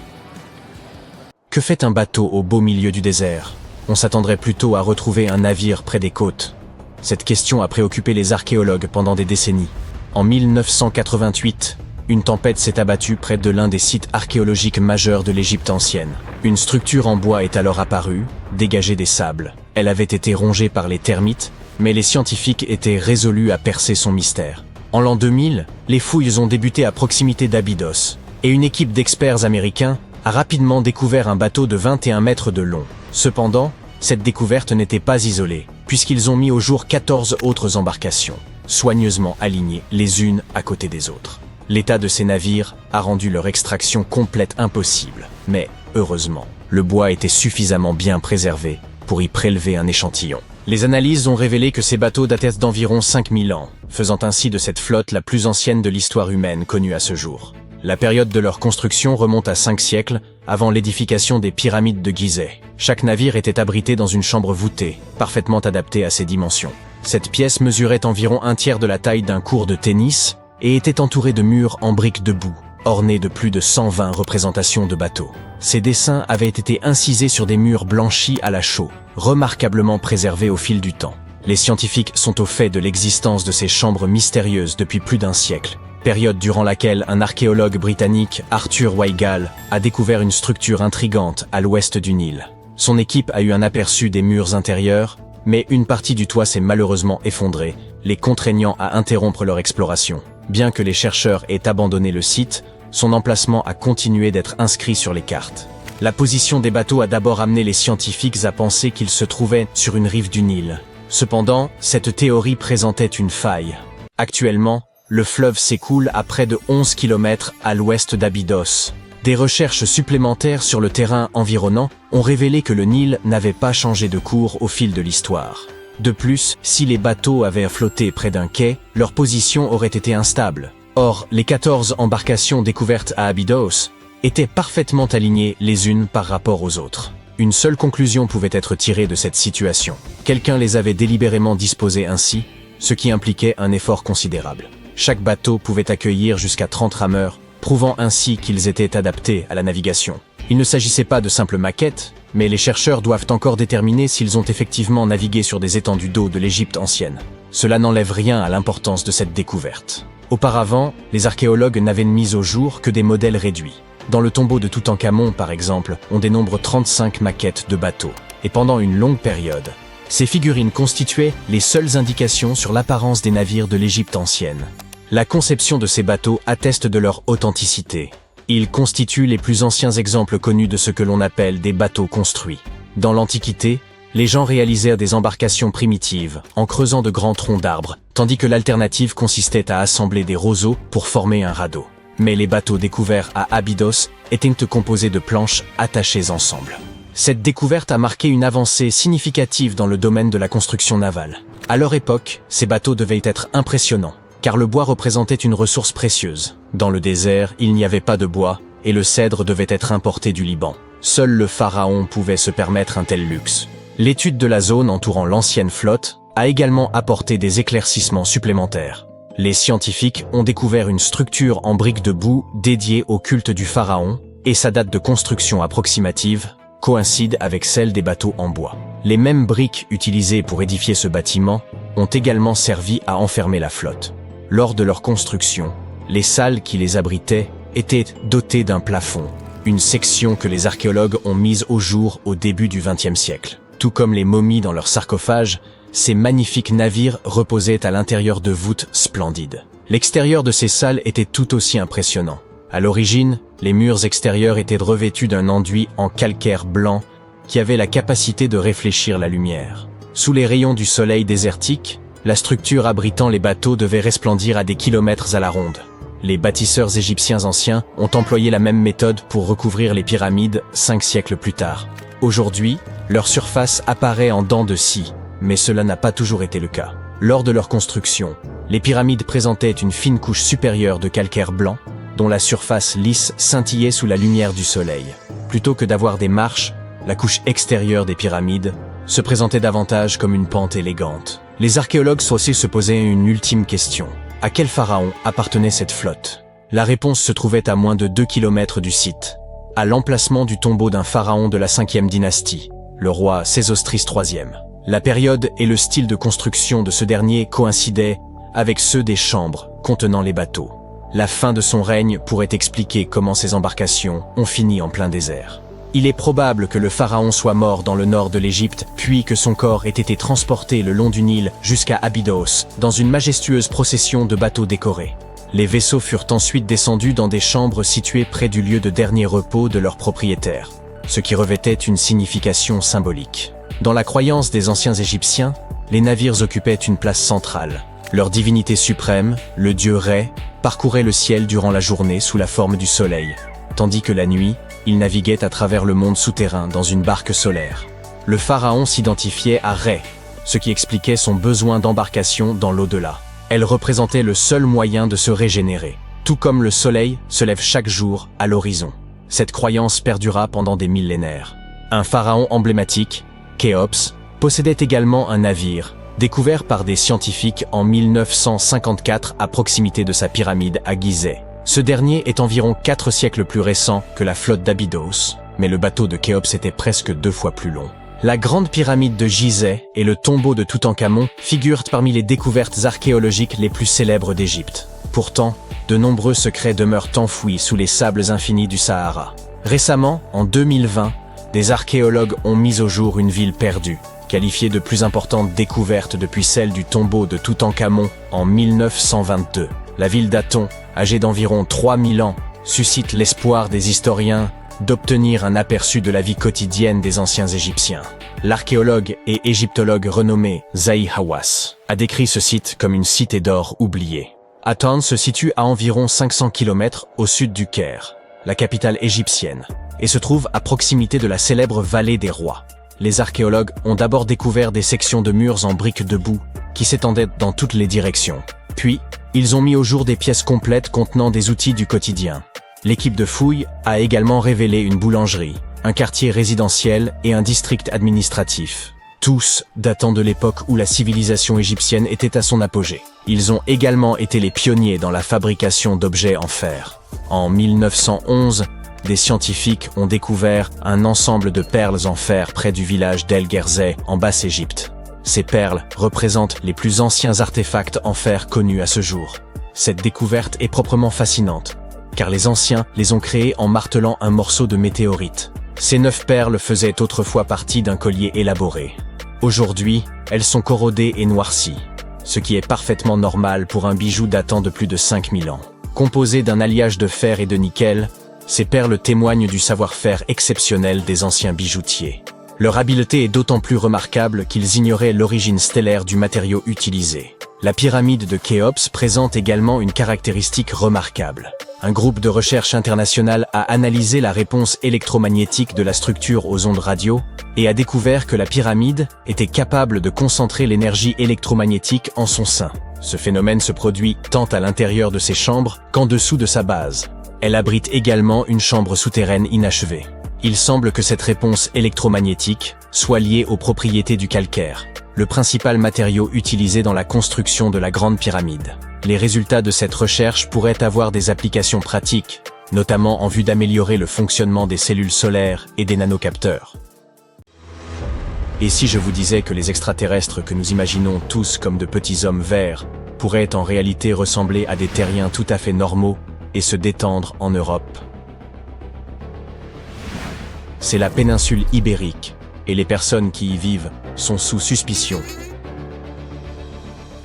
Que fait un bateau au beau milieu du désert? On s'attendrait plutôt à retrouver un navire près des côtes. Cette question a préoccupé les archéologues pendant des décennies. En 1988, une tempête s'est abattue près de l'un des sites archéologiques majeurs de l'Égypte ancienne. Une structure en bois est alors apparue, dégagée des sables. Elle avait été rongée par les termites, mais les scientifiques étaient résolus à percer son mystère. En l'an 2000, les fouilles ont débuté à proximité d'Abydos, et une équipe d'experts américains a rapidement découvert un bateau de 21 mètres de long. Cependant, cette découverte n'était pas isolée, puisqu'ils ont mis au jour 14 autres embarcations, soigneusement alignées les unes à côté des autres. L'état de ces navires a rendu leur extraction complète impossible, mais, heureusement, le bois était suffisamment bien préservé pour y prélever un échantillon. Les analyses ont révélé que ces bateaux dataient d'environ 5000 ans, faisant ainsi de cette flotte la plus ancienne de l'histoire humaine connue à ce jour. La période de leur construction remonte à 5 siècles, avant l'édification des pyramides de Gizeh. Chaque navire était abrité dans une chambre voûtée, parfaitement adaptée à ses dimensions. Cette pièce mesurait environ un tiers de la taille d'un court de tennis et était entourée de murs en briques de boue, ornés de plus de 120 représentations de bateaux. Ces dessins avaient été incisés sur des murs blanchis à la chaux, remarquablement préservés au fil du temps. Les scientifiques sont au fait de l'existence de ces chambres mystérieuses depuis plus d'un siècle, période durant laquelle un archéologue britannique, Arthur Weigall, a découvert une structure intrigante à l'ouest du Nil. Son équipe a eu un aperçu des murs intérieurs, mais une partie du toit s'est malheureusement effondrée, les contraignant à interrompre leur exploration. Bien que les chercheurs aient abandonné le site, son emplacement a continué d'être inscrit sur les cartes. La position des bateaux a d'abord amené les scientifiques à penser qu'ils se trouvaient sur une rive du Nil. Cependant, cette théorie présentait une faille. Actuellement, le fleuve s'écoule à près de 11 km à l'ouest d'Abydos. Des recherches supplémentaires sur le terrain environnant ont révélé que le Nil n'avait pas changé de cours au fil de l'histoire. De plus, si les bateaux avaient flotté près d'un quai, leur position aurait été instable. Or, les 14 embarcations découvertes à Abydos étaient parfaitement alignées les unes par rapport aux autres. Une seule conclusion pouvait être tirée de cette situation. Quelqu'un les avait délibérément disposées ainsi, ce qui impliquait un effort considérable. Chaque bateau pouvait accueillir jusqu'à 30 rameurs, prouvant ainsi qu'ils étaient adaptés à la navigation. Il ne s'agissait pas de simples maquettes, mais les chercheurs doivent encore déterminer s'ils ont effectivement navigué sur des étendues d'eau de l'Égypte ancienne. Cela n'enlève rien à l'importance de cette découverte. Auparavant, les archéologues n'avaient mis au jour que des modèles réduits. Dans le tombeau de Toutankhamon, par exemple, on dénombre 35 maquettes de bateaux. Et pendant une longue période, ces figurines constituaient les seules indications sur l'apparence des navires de l'Égypte ancienne. La conception de ces bateaux atteste de leur authenticité. Ils constituent les plus anciens exemples connus de ce que l'on appelle des bateaux construits. Dans l'Antiquité, les gens réalisèrent des embarcations primitives, en creusant de grands troncs d'arbres, tandis que l'alternative consistait à assembler des roseaux pour former un radeau. Mais les bateaux découverts à Abydos étaient composés de planches attachées ensemble. Cette découverte a marqué une avancée significative dans le domaine de la construction navale. À leur époque, ces bateaux devaient être impressionnants, car le bois représentait une ressource précieuse. Dans le désert, il n'y avait pas de bois, et le cèdre devait être importé du Liban. Seul le pharaon pouvait se permettre un tel luxe. L'étude de la zone entourant l'ancienne flotte a également apporté des éclaircissements supplémentaires. Les scientifiques ont découvert une structure en briques de boue dédiée au culte du pharaon, et sa date de construction approximative coïncide avec celle des bateaux en bois. Les mêmes briques utilisées pour édifier ce bâtiment ont également servi à enfermer la flotte. Lors de leur construction, les salles qui les abritaient étaient dotées d'un plafond, une section que les archéologues ont mise au jour au début du XXe siècle. Tout comme les momies dans leurs sarcophages, ces magnifiques navires reposaient à l'intérieur de voûtes splendides. L'extérieur de ces salles était tout aussi impressionnant. À l'origine, les murs extérieurs étaient revêtus d'un enduit en calcaire blanc qui avait la capacité de réfléchir la lumière. Sous les rayons du soleil désertique, la structure abritant les bateaux devait resplendir à des kilomètres à la ronde. Les bâtisseurs égyptiens anciens ont employé la même méthode pour recouvrir les pyramides 5 siècles plus tard. Aujourd'hui, leur surface apparaît en dents de scie, mais cela n'a pas toujours été le cas. Lors de leur construction, les pyramides présentaient une fine couche supérieure de calcaire blanc, dont la surface lisse scintillait sous la lumière du soleil. Plutôt que d'avoir des marches, la couche extérieure des pyramides se présentait davantage comme une pente élégante. Les archéologues sont aussi se posaient une ultime question. À quel pharaon appartenait cette flotte? La réponse se trouvait à moins de 2 km du site, à l'emplacement du tombeau d'un pharaon de la 5e dynastie, le roi Sésostris III. La période et le style de construction de ce dernier coïncidaient avec ceux des chambres contenant les bateaux. La fin de son règne pourrait expliquer comment ces embarcations ont fini en plein désert. Il est probable que le pharaon soit mort dans le nord de l'Égypte, puis que son corps ait été transporté le long du Nil jusqu'à Abydos, dans une majestueuse procession de bateaux décorés. Les vaisseaux furent ensuite descendus dans des chambres situées près du lieu de dernier repos de leurs propriétaires, ce qui revêtait une signification symbolique. Dans la croyance des anciens Égyptiens, les navires occupaient une place centrale. Leur divinité suprême, le dieu Ré, parcourait le ciel durant la journée sous la forme du soleil, tandis que la nuit, il naviguait à travers le monde souterrain dans une barque solaire. Le pharaon s'identifiait à Ré, ce qui expliquait son besoin d'embarcation dans l'au-delà. Elle représentait le seul moyen de se régénérer, tout comme le soleil se lève chaque jour à l'horizon. Cette croyance perdura pendant des millénaires. Un pharaon emblématique, Khéops, possédait également un navire, découvert par des scientifiques en 1954 à proximité de sa pyramide à Gizeh. Ce dernier est environ 4 siècles plus récent que la flotte d'Abydos, mais le bateau de Khéops était presque 2 fois plus long. La grande pyramide de Gizeh et le tombeau de Toutankhamon figurent parmi les découvertes archéologiques les plus célèbres d'Égypte. Pourtant, de nombreux secrets demeurent enfouis sous les sables infinis du Sahara. Récemment, en 2020, des archéologues ont mis au jour une ville perdue, qualifiée de plus importante découverte depuis celle du tombeau de Toutankhamon en 1922. La ville d'Aton, âgée d'environ 3000 ans, suscite l'espoir des historiens d'obtenir un aperçu de la vie quotidienne des anciens Égyptiens. L'archéologue et égyptologue renommé Zahi Hawass a décrit ce site comme une cité d'or oubliée. Aton se situe à environ 500 km au sud du Caire, la capitale égyptienne, et se trouve à proximité de la célèbre vallée des rois. Les archéologues ont d'abord découvert des sections de murs en briques de boue qui s'étendaient dans toutes les directions. Puis, ils ont mis au jour des pièces complètes contenant des outils du quotidien. L'équipe de fouilles a également révélé une boulangerie, un quartier résidentiel et un district administratif, tous datant de l'époque où la civilisation égyptienne était à son apogée. Ils ont également été les pionniers dans la fabrication d'objets en fer. En 1911, des scientifiques ont découvert un ensemble de perles en fer près du village d'El Gerzeh en Basse-Égypte. Ces perles représentent les plus anciens artefacts en fer connus à ce jour. Cette découverte est proprement fascinante, car les anciens les ont créées en martelant un morceau de météorite. Ces 9 perles faisaient autrefois partie d'un collier élaboré. Aujourd'hui, elles sont corrodées et noircies, ce qui est parfaitement normal pour un bijou datant de plus de 5000 ans. Composées d'un alliage de fer et de nickel, ces perles témoignent du savoir-faire exceptionnel des anciens bijoutiers. Leur habileté est d'autant plus remarquable qu'ils ignoraient l'origine stellaire du matériau utilisé. La pyramide de Khéops présente également une caractéristique remarquable. Un groupe de recherche international a analysé la réponse électromagnétique de la structure aux ondes radio et a découvert que la pyramide était capable de concentrer l'énergie électromagnétique en son sein. Ce phénomène se produit tant à l'intérieur de ses chambres qu'en dessous de sa base. Elle abrite également une chambre souterraine inachevée. Il semble que cette réponse électromagnétique soit liée aux propriétés du calcaire, le principal matériau utilisé dans la construction de la Grande Pyramide. Les résultats de cette recherche pourraient avoir des applications pratiques, notamment en vue d'améliorer le fonctionnement des cellules solaires et des nanocapteurs. Et si je vous disais que les extraterrestres que nous imaginons tous comme de petits hommes verts pourraient en réalité ressembler à des terriens tout à fait normaux et se détendre en Europe? c'est la péninsule ibérique, et les personnes qui y vivent sont sous suspicion.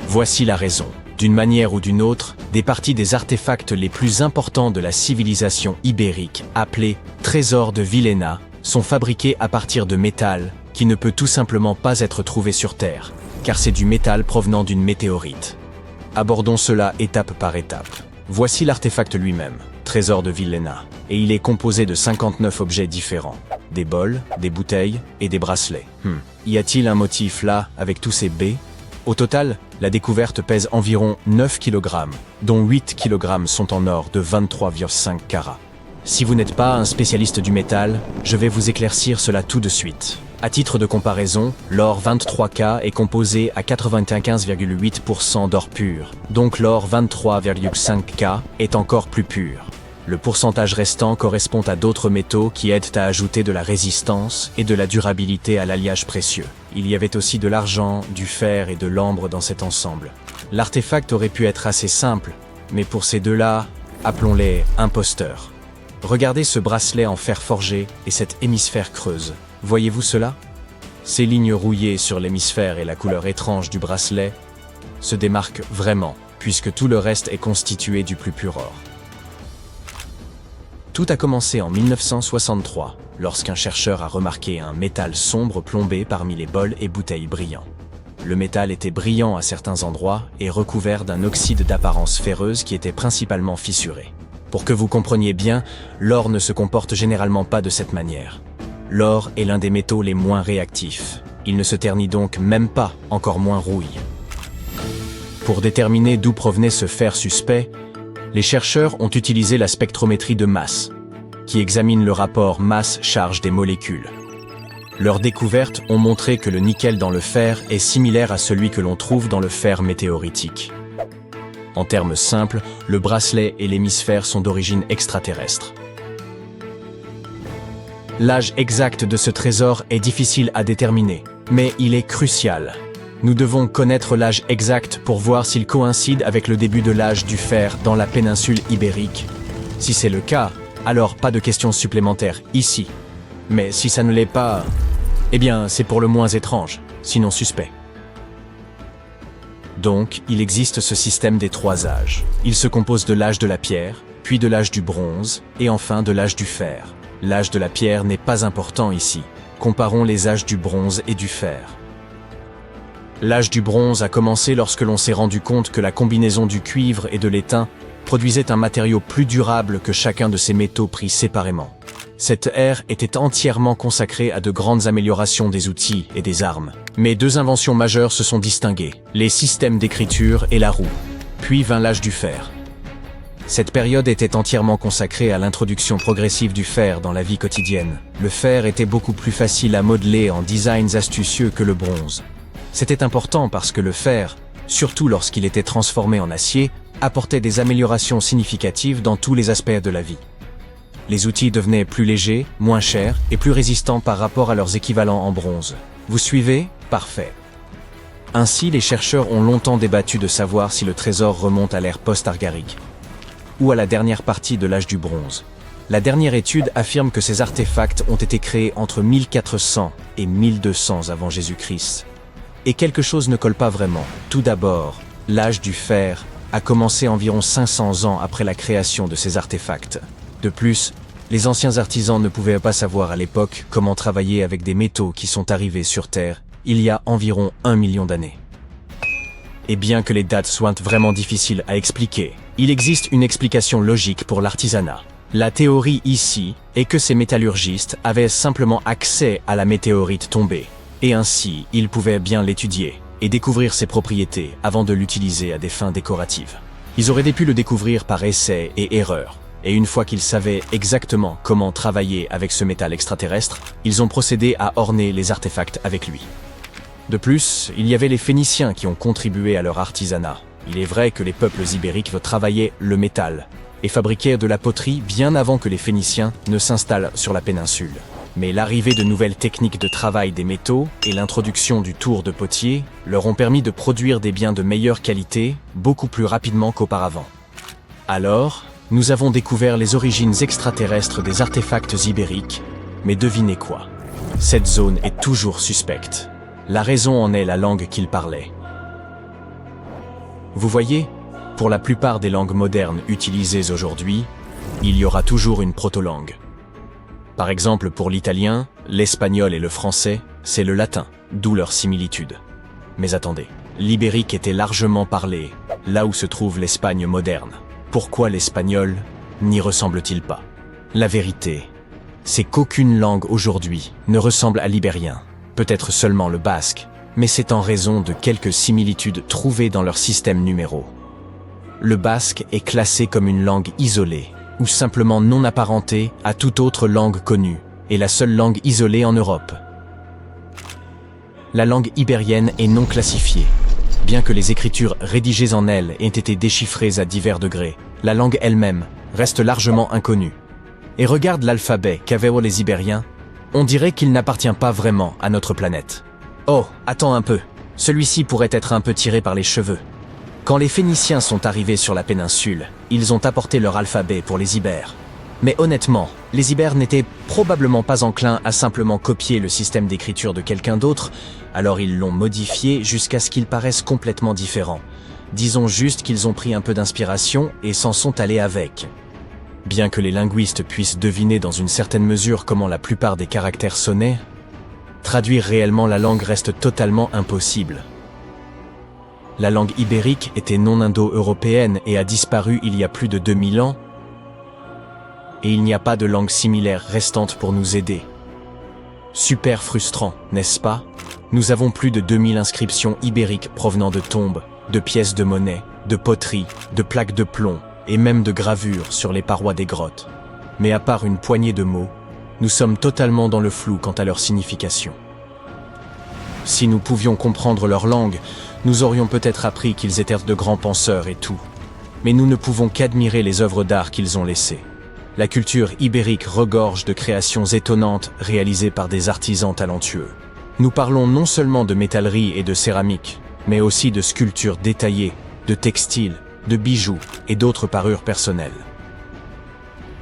Voici la raison. D'une manière ou d'une autre, des parties des artefacts les plus importants de la civilisation ibérique, appelés trésors de Villena, sont fabriqués à partir de métal qui ne peut tout simplement pas être trouvé sur Terre, car c'est du métal provenant d'une météorite. Abordons cela étape par étape. Voici l'artefact lui-même, trésor de Villena, et il est composé de 59 objets différents. Des bols, des bouteilles et des bracelets. Y a-t-il un motif là, avec tous ces baies? Au total, la découverte pèse environ 9 kg, dont 8 kg sont en or de 23,5 carats. Si vous n'êtes pas un spécialiste du métal, je vais vous éclaircir cela tout de suite. À titre de comparaison, l'or 23K est composé à 95,8% d'or pur, donc l'or 23,5K est encore plus pur. Le pourcentage restant correspond à d'autres métaux qui aident à ajouter de la résistance et de la durabilité à l'alliage précieux. Il y avait aussi de l'argent, du fer et de l'ambre dans cet ensemble. L'artefact aurait pu être assez simple, mais pour ces deux-là, appelons-les imposteurs. Regardez ce bracelet en fer forgé et cet hémisphère creuse. Voyez-vous cela? Ces lignes rouillées sur l'hémisphère et la couleur étrange du bracelet se démarquent vraiment, puisque tout le reste est constitué du plus pur or. Tout a commencé en 1963, lorsqu'un chercheur a remarqué un métal sombre plombé parmi les bols et bouteilles brillants. Le métal était brillant à certains endroits et recouvert d'un oxyde d'apparence ferreuse qui était principalement fissuré. Pour que vous compreniez bien, l'or ne se comporte généralement pas de cette manière. L'or est l'un des métaux les moins réactifs. Il ne se ternit donc même pas, encore moins rouille. Pour déterminer d'où provenait ce fer suspect, les chercheurs ont utilisé la spectrométrie de masse, qui examine le rapport masse-charge des molécules. Leurs découvertes ont montré que le nickel dans le fer est similaire à celui que l'on trouve dans le fer météoritique. En termes simples, le bracelet et l'hémisphère sont d'origine extraterrestre. L'âge exact de ce trésor est difficile à déterminer, mais il est crucial. Nous devons connaître l'âge exact pour voir s'il coïncide avec le début de l'âge du fer dans la péninsule ibérique. Si c'est le cas, alors pas de questions supplémentaires ici. Mais si ça ne l'est pas, eh bien c'est pour le moins étrange, sinon suspect. Donc, il existe ce système des trois âges. Il se compose de l'âge de la pierre, puis de l'âge du bronze, et enfin de l'âge du fer. L'âge de la pierre n'est pas important ici. Comparons les âges du bronze et du fer. L'âge du bronze a commencé lorsque l'on s'est rendu compte que la combinaison du cuivre et de l'étain produisait un matériau plus durable que chacun de ces métaux pris séparément. Cette ère était entièrement consacrée à de grandes améliorations des outils et des armes. Mais deux inventions majeures se sont distinguées, les systèmes d'écriture et la roue. Puis vint l'âge du fer. Cette période était entièrement consacrée à l'introduction progressive du fer dans la vie quotidienne. Le fer était beaucoup plus facile à modeler en designs astucieux que le bronze. C'était important parce que le fer, surtout lorsqu'il était transformé en acier, apportait des améliorations significatives dans tous les aspects de la vie. Les outils devenaient plus légers, moins chers et plus résistants par rapport à leurs équivalents en bronze. Vous suivez? Parfait. Ainsi, les chercheurs ont longtemps débattu de savoir si le trésor remonte à l'ère post-argarique ou à la dernière partie de l'âge du bronze. La dernière étude affirme que ces artefacts ont été créés entre 1400 et 1200 avant Jésus-Christ. Et quelque chose ne colle pas vraiment. Tout d'abord, l'âge du fer a commencé environ 500 ans après la création de ces artefacts. De plus, les anciens artisans ne pouvaient pas savoir à l'époque comment travailler avec des métaux qui sont arrivés sur Terre il y a environ 1 million d'années. Et bien que les dates soient vraiment difficiles à expliquer, il existe une explication logique pour l'artisanat. La théorie ici est que ces métallurgistes avaient simplement accès à la météorite tombée, et ainsi ils pouvaient bien l'étudier et découvrir ses propriétés avant de l'utiliser à des fins décoratives. Ils auraient pu le découvrir par essai et erreur, et une fois qu'ils savaient exactement comment travailler avec ce métal extraterrestre, ils ont procédé à orner les artefacts avec lui. De plus, il y avait les Phéniciens qui ont contribué à leur artisanat. Il est vrai que les peuples ibériques travaillaient le métal et fabriquaient de la poterie bien avant que les Phéniciens ne s'installent sur la péninsule. Mais l'arrivée de nouvelles techniques de travail des métaux et l'introduction du tour de potier leur ont permis de produire des biens de meilleure qualité beaucoup plus rapidement qu'auparavant. Alors, nous avons découvert les origines extraterrestres des artefacts ibériques Mais devinez quoi? Cette zone est toujours suspecte. La raison en est la langue qu'ils parlaient. Vous voyez, pour la plupart des langues modernes utilisées aujourd'hui, il y aura toujours une proto-langue. Par exemple, pour l'italien, l'espagnol et le français, c'est le latin, d'où leur similitude. Mais attendez, l'ibérique était largement parlé, là où se trouve l'Espagne moderne. Pourquoi l'espagnol n'y ressemble-t-il pas? La vérité, c'est qu'aucune langue aujourd'hui ne ressemble à l'ibérien, peut-être seulement le basque, mais c'est en raison de quelques similitudes trouvées dans leur système numéro. Le basque est classé comme une langue isolée, ou simplement non apparentée à toute autre langue connue, et la seule langue isolée en Europe. La langue ibérienne est non classifiée. Bien que les écritures rédigées en elle aient été déchiffrées à divers degrés, la langue elle-même reste largement inconnue. Et regarde l'alphabet qu'avaient les Ibériens, on dirait qu'il n'appartient pas vraiment à notre planète. Oh, attends un peu, celui-ci pourrait être un peu tiré par les cheveux. Quand les Phéniciens sont arrivés sur la péninsule, ils ont apporté leur alphabet pour les Ibères. Mais honnêtement, les Ibères n'étaient probablement pas enclins à simplement copier le système d'écriture de quelqu'un d'autre, alors ils l'ont modifié jusqu'à ce qu'il paraisse complètement différent. Disons juste qu'ils ont pris un peu d'inspiration et s'en sont allés avec. Bien que les linguistes puissent deviner dans une certaine mesure comment la plupart des caractères sonnaient, traduire réellement la langue reste totalement impossible. La langue ibérique était non indo-européenne et a disparu il y a plus de 2000 ans, et il n'y a pas de langue similaire restante pour nous aider. Super frustrant, n'est-ce pas? Nous avons plus de 2000 inscriptions ibériques provenant de tombes, de pièces de monnaie, de poteries, de plaques de plomb et même de gravures sur les parois des grottes. Mais à part une poignée de mots, nous sommes totalement dans le flou quant à leur signification. Si nous pouvions comprendre leur langue, nous aurions peut-être appris qu'ils étaient de grands penseurs et tout. Mais nous ne pouvons qu'admirer les œuvres d'art qu'ils ont laissées. La culture ibérique regorge de créations étonnantes réalisées par des artisans talentueux. Nous parlons non seulement de métallerie et de céramique, mais aussi de sculptures détaillées, de textiles, de bijoux et d'autres parures personnelles.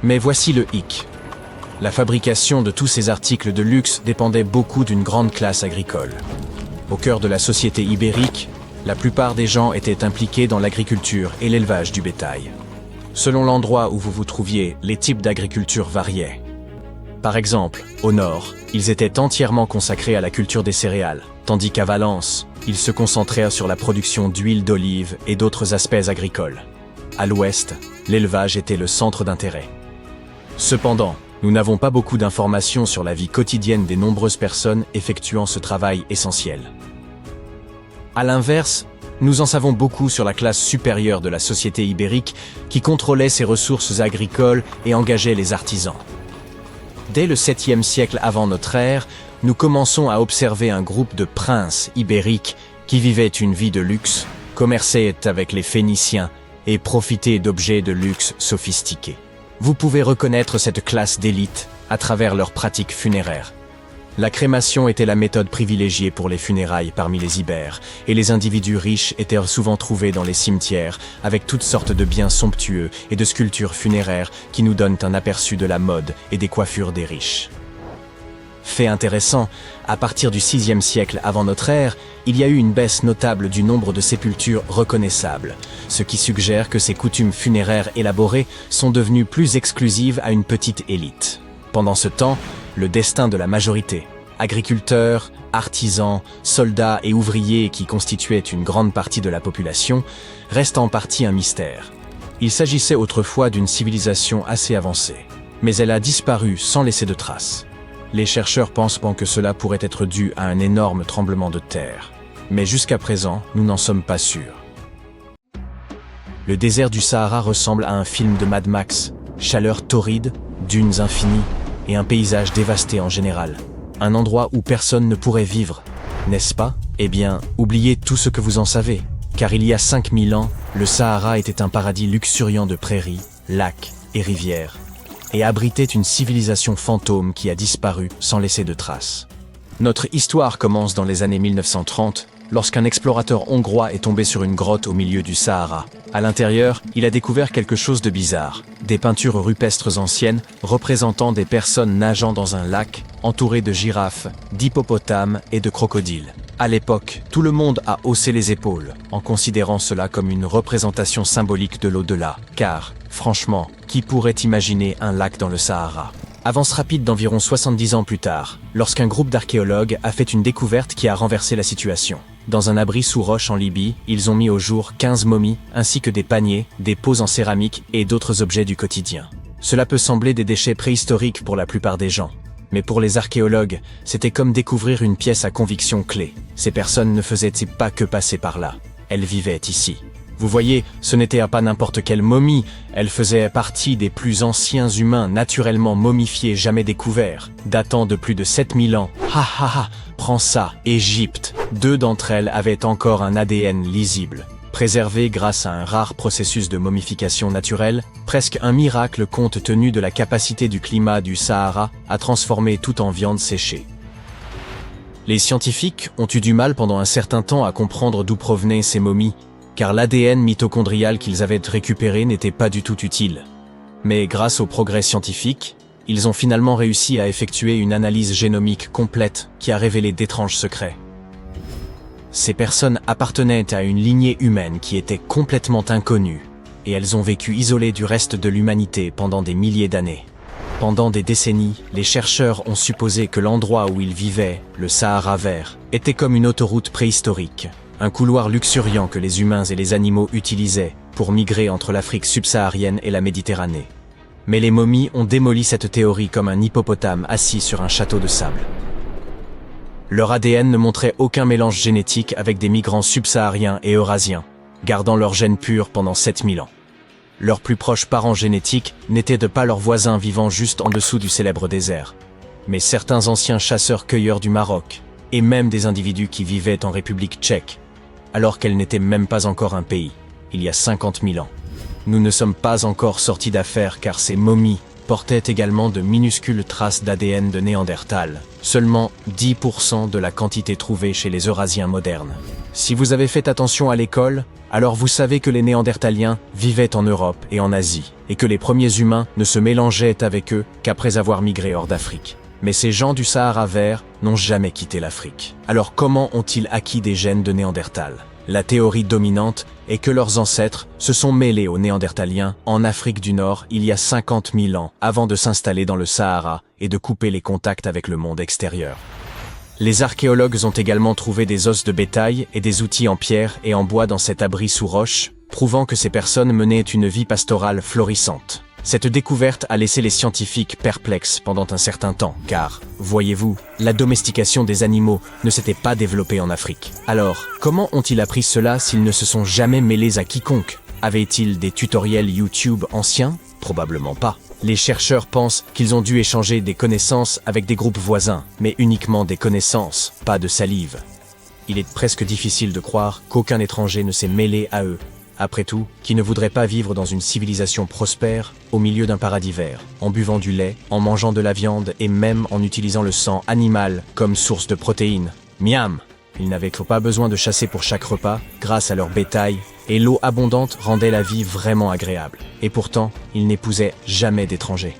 Mais voici le hic. La fabrication de tous ces articles de luxe dépendait beaucoup d'une grande classe agricole. Au cœur de la société ibérique, la plupart des gens étaient impliqués dans l'agriculture et l'élevage du bétail. Selon l'endroit où vous vous trouviez, les types d'agriculture variaient. Par exemple, au nord, ils étaient entièrement consacrés à la culture des céréales, tandis qu'à Valence, ils se concentrèrent sur la production d'huile d'olive et d'autres aspects agricoles. À l'ouest, l'élevage était le centre d'intérêt. Cependant, nous n'avons pas beaucoup d'informations sur la vie quotidienne des nombreuses personnes effectuant ce travail essentiel. À l'inverse, nous en savons beaucoup sur la classe supérieure de la société ibérique qui contrôlait ses ressources agricoles et engageait les artisans. Dès le 7e siècle avant notre ère, nous commençons à observer un groupe de princes ibériques qui vivaient une vie de luxe, commerçaient avec les Phéniciens et profitaient d'objets de luxe sophistiqués. Vous pouvez reconnaître cette classe d'élite à travers leurs pratiques funéraires. La crémation était la méthode privilégiée pour les funérailles parmi les Ibères, et les individus riches étaient souvent trouvés dans les cimetières, avec toutes sortes de biens somptueux et de sculptures funéraires qui nous donnent un aperçu de la mode et des coiffures des riches. Fait intéressant, à partir du 6e siècle avant notre ère, il y a eu une baisse notable du nombre de sépultures reconnaissables, ce qui suggère que ces coutumes funéraires élaborées sont devenues plus exclusives à une petite élite. Pendant ce temps, le destin de la majorité, agriculteurs, artisans, soldats et ouvriers qui constituaient une grande partie de la population, reste en partie un mystère. Il s'agissait autrefois d'une civilisation assez avancée, mais elle a disparu sans laisser de traces. Les chercheurs pensent que cela pourrait être dû à un énorme tremblement de terre, mais jusqu'à présent, nous n'en sommes pas sûrs. Le désert du Sahara ressemble à un film de Mad Max, chaleur torride, dunes infinies et un paysage dévasté en général. Un endroit où personne ne pourrait vivre, n'est-ce pas? Eh bien, oubliez tout ce que vous en savez, car il y a 5000 ans, le Sahara était un paradis luxuriant de prairies, lacs et rivières, et abritait une civilisation fantôme qui a disparu sans laisser de traces. Notre histoire commence dans les années 1930, lorsqu'un explorateur hongrois est tombé sur une grotte au milieu du Sahara. À l'intérieur, il a découvert quelque chose de bizarre. Des peintures rupestres anciennes représentant des personnes nageant dans un lac, entourées de girafes, d'hippopotames et de crocodiles. À l'époque, tout le monde a haussé les épaules, en considérant cela comme une représentation symbolique de l'au-delà. Car, franchement, qui pourrait imaginer un lac dans le Sahara ? Avance rapide d'environ 70 ans plus tard, lorsqu'un groupe d'archéologues a fait une découverte qui a renversé la situation. Dans un abri sous roche en Libye, ils ont mis au jour 15 momies, ainsi que des paniers, des pots en céramique et d'autres objets du quotidien. Cela peut sembler des déchets préhistoriques pour la plupart des gens. Mais pour les archéologues, c'était comme découvrir une pièce à conviction clé. Ces personnes ne faisaient pas que passer par là. Elles vivaient ici. Vous voyez, ce n'était pas n'importe quelle momie, elle faisait partie des plus anciens humains naturellement momifiés jamais découverts, datant de plus de 7000 ans. Ha ha ha, prends ça, Égypte. 2 d'entre elles avaient encore un ADN lisible. Préservé grâce à un rare processus de momification naturelle, presque un miracle compte tenu de la capacité du climat du Sahara à transformer tout en viande séchée. Les scientifiques ont eu du mal pendant un certain temps à comprendre d'où provenaient ces momies, car l'ADN mitochondrial qu'ils avaient récupéré n'était pas du tout utile. Mais grâce au progrès scientifique, ils ont finalement réussi à effectuer une analyse génomique complète qui a révélé d'étranges secrets. Ces personnes appartenaient à une lignée humaine qui était complètement inconnue, et elles ont vécu isolées du reste de l'humanité pendant des milliers d'années. Pendant des décennies, les chercheurs ont supposé que l'endroit où ils vivaient, le Sahara vert, était comme une autoroute préhistorique, un couloir luxuriant que les humains et les animaux utilisaient pour migrer entre l'Afrique subsaharienne et la Méditerranée. Mais les momies ont démoli cette théorie comme un hippopotame assis sur un château de sable. Leur ADN ne montrait aucun mélange génétique avec des migrants subsahariens et eurasiens, gardant leur gène pur pendant 7000 ans. Leurs plus proches parents génétiques n'étaient pas leurs voisins vivant juste en dessous du célèbre désert, mais certains anciens chasseurs-cueilleurs du Maroc, et même des individus qui vivaient en République tchèque, alors qu'elle n'était même pas encore un pays, il y a 50 000 ans. Nous ne sommes pas encore sortis d'affaire car ces momies portaient également de minuscules traces d'ADN de Néandertal, seulement 10% de la quantité trouvée chez les Eurasiens modernes. Si vous avez fait attention à l'école, alors vous savez que les Néandertaliens vivaient en Europe et en Asie, et que les premiers humains ne se mélangeaient avec eux qu'après avoir migré hors d'Afrique. Mais ces gens du Sahara vert n'ont jamais quitté l'Afrique. Alors comment ont-ils acquis des gènes de Néandertal ? La théorie dominante est que leurs ancêtres se sont mêlés aux Néandertaliens en Afrique du Nord il y a 50 000 ans avant de s'installer dans le Sahara et de couper les contacts avec le monde extérieur. Les archéologues ont également trouvé des os de bétail et des outils en pierre et en bois dans cet abri sous roche, prouvant que ces personnes menaient une vie pastorale florissante. Cette découverte a laissé les scientifiques perplexes pendant un certain temps, car, voyez-vous, la domestication des animaux ne s'était pas développée en Afrique. Alors, comment ont-ils appris cela s'ils ne se sont jamais mêlés à quiconque ? Avaient-ils des tutoriels YouTube anciens ? Probablement pas. Les chercheurs pensent qu'ils ont dû échanger des connaissances avec des groupes voisins, mais uniquement des connaissances, pas de salive. Il est presque difficile de croire qu'aucun étranger ne s'est mêlé à eux. Après tout, qui ne voudrait pas vivre dans une civilisation prospère, au milieu d'un paradis vert, en buvant du lait, en mangeant de la viande et même en utilisant le sang animal comme source de protéines. Miam! Ils n'avaient pas besoin de chasser pour chaque repas, grâce à leur bétail, et l'eau abondante rendait la vie vraiment agréable. Et pourtant, ils n'épousaient jamais d'étrangers.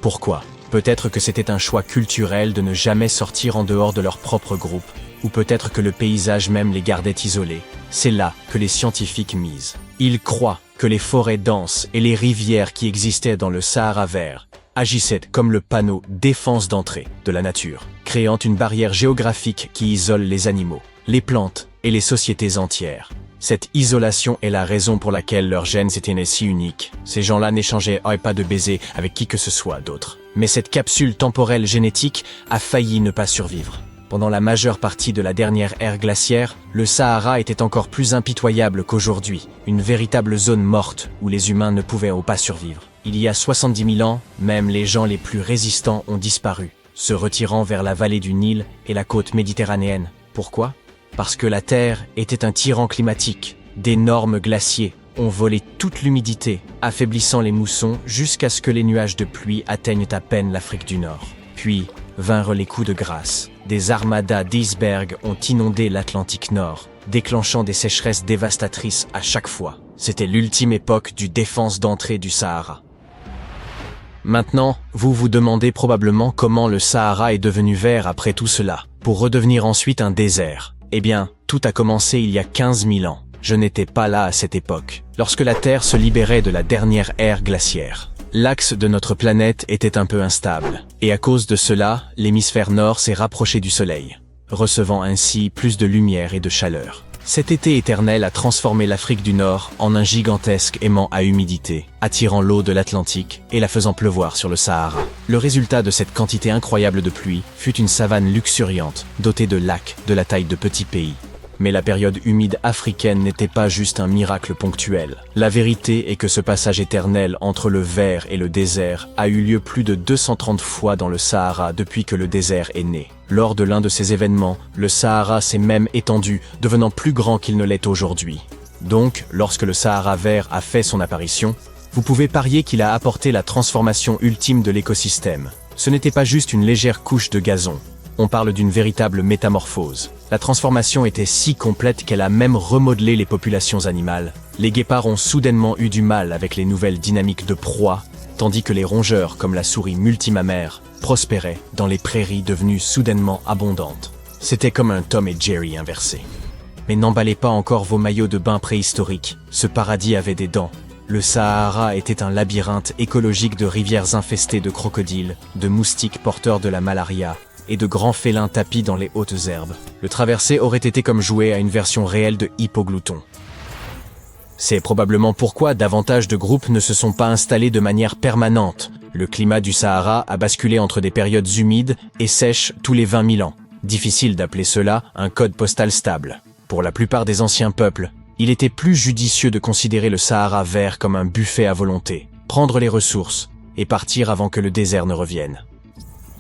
Pourquoi ? Peut-être que c'était un choix culturel de ne jamais sortir en dehors de leur propre groupe, ou peut-être que le paysage même les gardait isolés. C'est là que les scientifiques misent. Ils croient que les forêts denses et les rivières qui existaient dans le Sahara vert agissaient comme le panneau défense d'entrée de la nature, créant une barrière géographique qui isole les animaux, les plantes et les sociétés entières. Cette isolation est la raison pour laquelle leurs gènes étaient si uniques. Ces gens-là n'échangeaient pas de baisers avec qui que ce soit d'autre. Mais cette capsule temporelle génétique a failli ne pas survivre. Pendant la majeure partie de la dernière ère glaciaire, le Sahara était encore plus impitoyable qu'aujourd'hui, une véritable zone morte où les humains ne pouvaient pas survivre. Il y a 70 000 ans, même les gens les plus résistants ont disparu, se retirant vers la vallée du Nil et la côte méditerranéenne. Pourquoi ? Parce que la Terre était un tyran climatique. D'énormes glaciers ont volé toute l'humidité, affaiblissant les moussons jusqu'à ce que les nuages de pluie atteignent à peine l'Afrique du Nord. Puis vinrent les coups de grâce, des armadas d'icebergs ont inondé l'Atlantique Nord, déclenchant des sécheresses dévastatrices à chaque fois. C'était l'ultime époque du défense d'entrée du Sahara. Maintenant, vous vous demandez probablement comment le Sahara est devenu vert après tout cela, pour redevenir ensuite un désert. Eh bien, tout a commencé il y a 15 000 ans. Je n'étais pas là à cette époque, lorsque la Terre se libérait de la dernière ère glaciaire. L'axe de notre planète était un peu instable, et à cause de cela, l'hémisphère nord s'est rapproché du Soleil, recevant ainsi plus de lumière et de chaleur. Cet été éternel a transformé l'Afrique du Nord en un gigantesque aimant à humidité, attirant l'eau de l'Atlantique et la faisant pleuvoir sur le Sahara. Le résultat de cette quantité incroyable de pluie fut une savane luxuriante, dotée de lacs de la taille de petits pays. Mais la période humide africaine n'était pas juste un miracle ponctuel. La vérité est que ce passage éternel entre le vert et le désert a eu lieu plus de 230 fois dans le Sahara depuis que le désert est né. Lors de l'un de ces événements, le Sahara s'est même étendu, devenant plus grand qu'il ne l'est aujourd'hui. Donc, lorsque le Sahara vert a fait son apparition, vous pouvez parier qu'il a apporté la transformation ultime de l'écosystème. Ce n'était pas juste une légère couche de gazon. On parle d'une véritable métamorphose. La transformation était si complète qu'elle a même remodelé les populations animales. Les guépards ont soudainement eu du mal avec les nouvelles dynamiques de proie, tandis que les rongeurs, comme la souris multimammaire, prospéraient dans les prairies devenues soudainement abondantes. C'était comme un Tom et Jerry inversé. Mais n'emballez pas encore vos maillots de bain préhistoriques, ce paradis avait des dents. Le Sahara était un labyrinthe écologique de rivières infestées de crocodiles, de moustiques porteurs de la malaria, et de grands félins tapis dans les hautes herbes. Le traverser aurait été comme jouer à une version réelle de Hippoglouton. C'est probablement pourquoi davantage de groupes ne se sont pas installés de manière permanente. Le climat du Sahara a basculé entre des périodes humides et sèches tous les 20 000 ans. Difficile d'appeler cela un code postal stable. Pour la plupart des anciens peuples, il était plus judicieux de considérer le Sahara vert comme un buffet à volonté, prendre les ressources et partir avant que le désert ne revienne.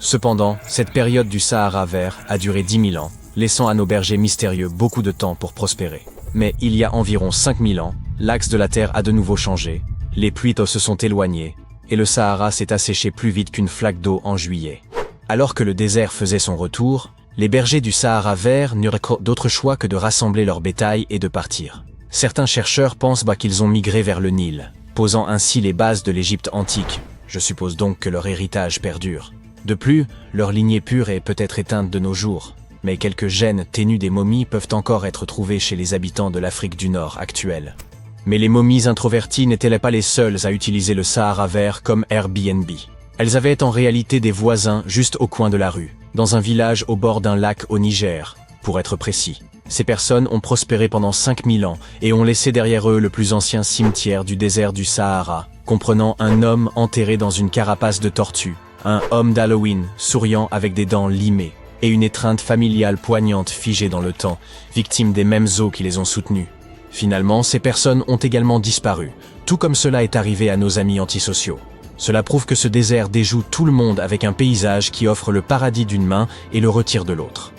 Cependant, cette période du Sahara vert a duré 10 000 ans, laissant à nos bergers mystérieux beaucoup de temps pour prospérer. Mais il y a environ 5 000 ans, l'axe de la Terre a de nouveau changé, les pluies se sont éloignées, et le Sahara s'est asséché plus vite qu'une flaque d'eau en juillet. Alors que le désert faisait son retour, les bergers du Sahara vert n'eurent d'autre choix que de rassembler leur bétail et de partir. Certains chercheurs pensent qu'ils ont migré vers le Nil, posant ainsi les bases de l'Égypte antique. Je suppose donc que leur héritage perdure. De plus, leur lignée pure est peut-être éteinte de nos jours, mais quelques gènes ténus des momies peuvent encore être trouvés chez les habitants de l'Afrique du Nord actuelle. Mais les momies introverties n'étaient pas les seules à utiliser le Sahara vert comme Airbnb. Elles avaient en réalité des voisins juste au coin de la rue, dans un village au bord d'un lac au Niger, pour être précis. Ces personnes ont prospéré pendant 5000 ans et ont laissé derrière eux le plus ancien cimetière du désert du Sahara, comprenant un homme enterré dans une carapace de tortue, un homme d'Halloween souriant avec des dents limées, et une étreinte familiale poignante figée dans le temps, victime des mêmes eaux qui les ont soutenus. Finalement, ces personnes ont également disparu, tout comme cela est arrivé à nos amis antisociaux. Cela prouve que ce désert déjoue tout le monde avec un paysage qui offre le paradis d'une main et le retire de l'autre.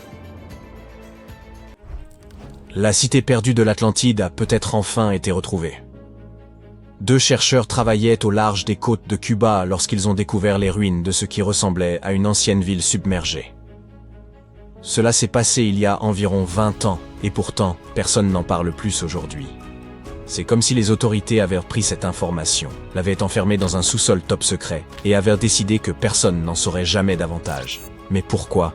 La cité perdue de l'Atlantide a peut-être enfin été retrouvée. 2 chercheurs travaillaient au large des côtes de Cuba lorsqu'ils ont découvert les ruines de ce qui ressemblait à une ancienne ville submergée. Cela s'est passé il y a environ 20 ans, et pourtant, personne n'en parle plus aujourd'hui. C'est comme si les autorités avaient pris cette information, l'avaient enfermée dans un sous-sol top secret, et avaient décidé que personne n'en saurait jamais davantage. Mais pourquoi?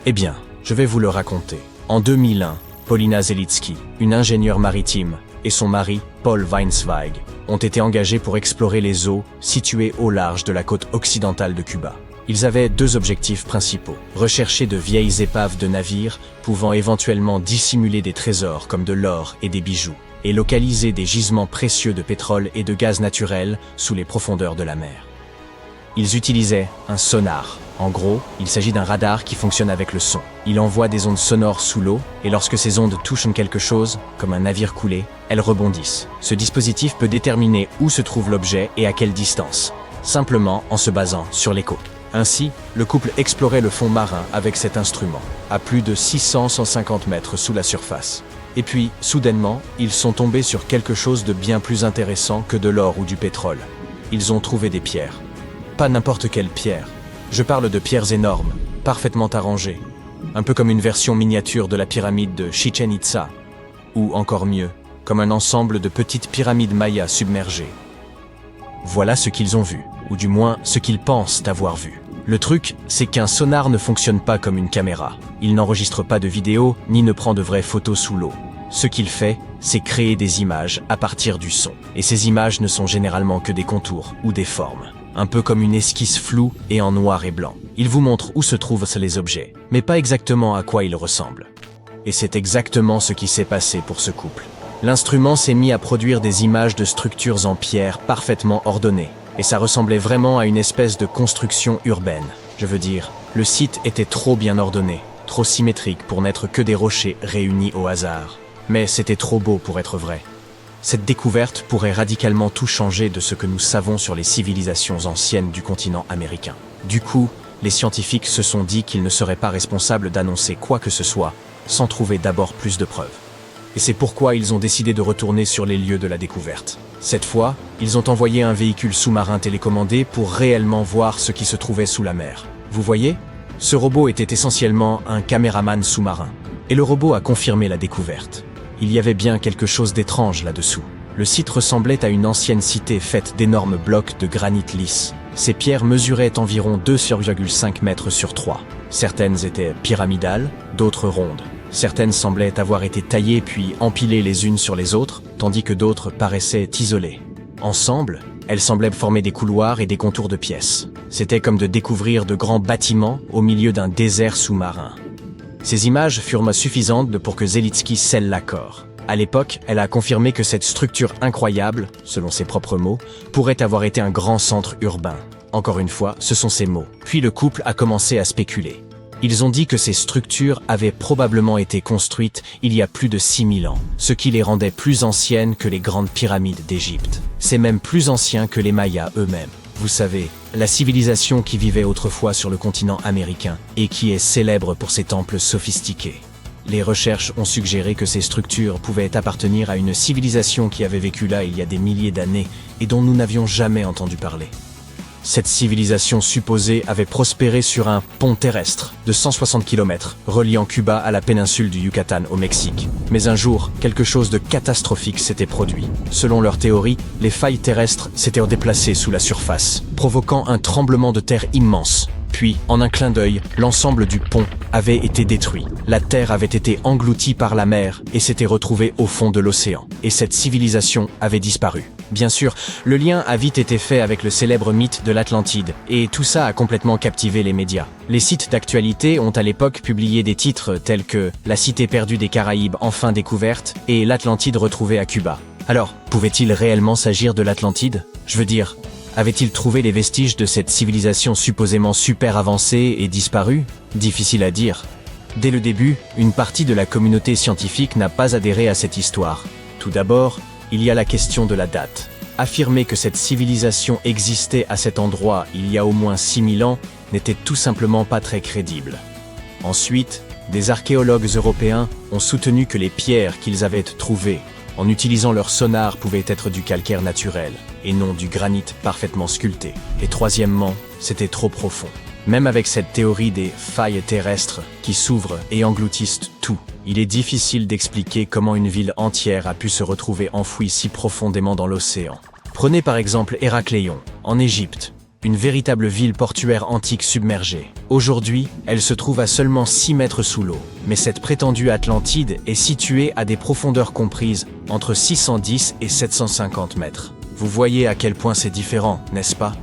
Eh bien, je vais vous le raconter. En 2001, Paulina Zelitsky, une ingénieure maritime, et son mari, Paul Weinzweig, ont été engagés pour explorer les eaux situées au large de la côte occidentale de Cuba. Ils avaient 2 objectifs principaux. Rechercher de vieilles épaves de navires pouvant éventuellement dissimuler des trésors comme de l'or et des bijoux, et localiser des gisements précieux de pétrole et de gaz naturel sous les profondeurs de la mer. Ils utilisaient un sonar. En gros, il s'agit d'un radar qui fonctionne avec le son. Il envoie des ondes sonores sous l'eau, et lorsque ces ondes touchent quelque chose, comme un navire coulé, elles rebondissent. Ce dispositif peut déterminer où se trouve l'objet et à quelle distance, simplement en se basant sur l'écho. Ainsi, le couple explorait le fond marin avec cet instrument, à plus de 600-150 mètres sous la surface. Et puis, soudainement, ils sont tombés sur quelque chose de bien plus intéressant que de l'or ou du pétrole. Ils ont trouvé des pierres. Pas n'importe quelle pierre. Je parle de pierres énormes, parfaitement arrangées, un peu comme une version miniature de la pyramide de Chichen Itza, ou encore mieux, comme un ensemble de petites pyramides mayas submergées. Voilà ce qu'ils ont vu, ou du moins ce qu'ils pensent avoir vu. Le truc, c'est qu'un sonar ne fonctionne pas comme une caméra. Il n'enregistre pas de vidéo, ni ne prend de vraies photos sous l'eau. Ce qu'il fait, c'est créer des images à partir du son. Et ces images ne sont généralement que des contours ou des formes. Un peu comme une esquisse floue et en noir et blanc. Il vous montre où se trouvent les objets, mais pas exactement à quoi ils ressemblent. Et c'est exactement ce qui s'est passé pour ce couple. L'instrument s'est mis à produire des images de structures en pierre parfaitement ordonnées. Et ça ressemblait vraiment à une espèce de construction urbaine. Je veux dire, le site était trop bien ordonné, trop symétrique pour n'être que des rochers réunis au hasard. Mais c'était trop beau pour être vrai. Cette découverte pourrait radicalement tout changer de ce que nous savons sur les civilisations anciennes du continent américain. Du coup, les scientifiques se sont dit qu'ils ne seraient pas responsables d'annoncer quoi que ce soit, sans trouver d'abord plus de preuves. Et c'est pourquoi ils ont décidé de retourner sur les lieux de la découverte. Cette fois, ils ont envoyé un véhicule sous-marin télécommandé pour réellement voir ce qui se trouvait sous la mer. Vous voyez ? Ce robot était essentiellement un caméraman sous-marin. Et le robot a confirmé la découverte. Il y avait bien quelque chose d'étrange là-dessous. Le site ressemblait à une ancienne cité faite d'énormes blocs de granit lisse. Ces pierres mesuraient environ 2,5 mètres sur 3. Certaines étaient pyramidales, d'autres rondes. Certaines semblaient avoir été taillées puis empilées les unes sur les autres, tandis que d'autres paraissaient isolées. Ensemble, elles semblaient former des couloirs et des contours de pièces. C'était comme de découvrir de grands bâtiments au milieu d'un désert sous-marin. Ces images furent suffisantes pour que Zelitsky scelle l'accord. À l'époque, elle a confirmé que cette structure incroyable, selon ses propres mots, pourrait avoir été un grand centre urbain. Encore une fois, ce sont ses mots. Puis le couple a commencé à spéculer. Ils ont dit que ces structures avaient probablement été construites il y a plus de 6000 ans, ce qui les rendait plus anciennes que les grandes pyramides d'Égypte. C'est même plus ancien que les Mayas eux-mêmes. Vous savez, la civilisation qui vivait autrefois sur le continent américain et qui est célèbre pour ses temples sophistiqués. Les recherches ont suggéré que ces structures pouvaient appartenir à une civilisation qui avait vécu là il y a des milliers d'années et dont nous n'avions jamais entendu parler. Cette civilisation supposée avait prospéré sur un pont terrestre de 160 km reliant Cuba à la péninsule du Yucatan au Mexique. Mais un jour, quelque chose de catastrophique s'était produit. Selon leur théorie, les failles terrestres s'étaient déplacées sous la surface, provoquant un tremblement de terre immense. Puis, en un clin d'œil, l'ensemble du pont avait été détruit. La terre avait été engloutie par la mer et s'était retrouvée au fond de l'océan. Et cette civilisation avait disparu. Bien sûr, le lien a vite été fait avec le célèbre mythe de l'Atlantide, et tout ça a complètement captivé les médias. Les sites d'actualité ont à l'époque publié des titres tels que « La cité perdue des Caraïbes enfin découverte » et « L'Atlantide retrouvée à Cuba ». Alors, pouvait-il réellement s'agir de l'Atlantide ? Je veux dire, avait-il trouvé les vestiges de cette civilisation supposément super avancée et disparue ? Difficile à dire. Dès le début, une partie de la communauté scientifique n'a pas adhéré à cette histoire. Tout d'abord, il y a la question de la date. Affirmer que cette civilisation existait à cet endroit il y a au moins 6000 ans n'était tout simplement pas très crédible. Ensuite, des archéologues européens ont soutenu que les pierres qu'ils avaient trouvées, en utilisant leur sonar, pouvaient être du calcaire naturel, et non du granit parfaitement sculpté. Et troisièmement, c'était trop profond. Même avec cette théorie des failles terrestres qui s'ouvrent et engloutissent tout, il est difficile d'expliquer comment une ville entière a pu se retrouver enfouie si profondément dans l'océan. Prenez par exemple Héracléon, en Égypte, une véritable ville portuaire antique submergée. Aujourd'hui, elle se trouve à seulement 6 mètres sous l'eau. Mais cette prétendue Atlantide est située à des profondeurs comprises entre 610 et 750 mètres. Vous voyez à quel point c'est différent, n'est-ce pas ?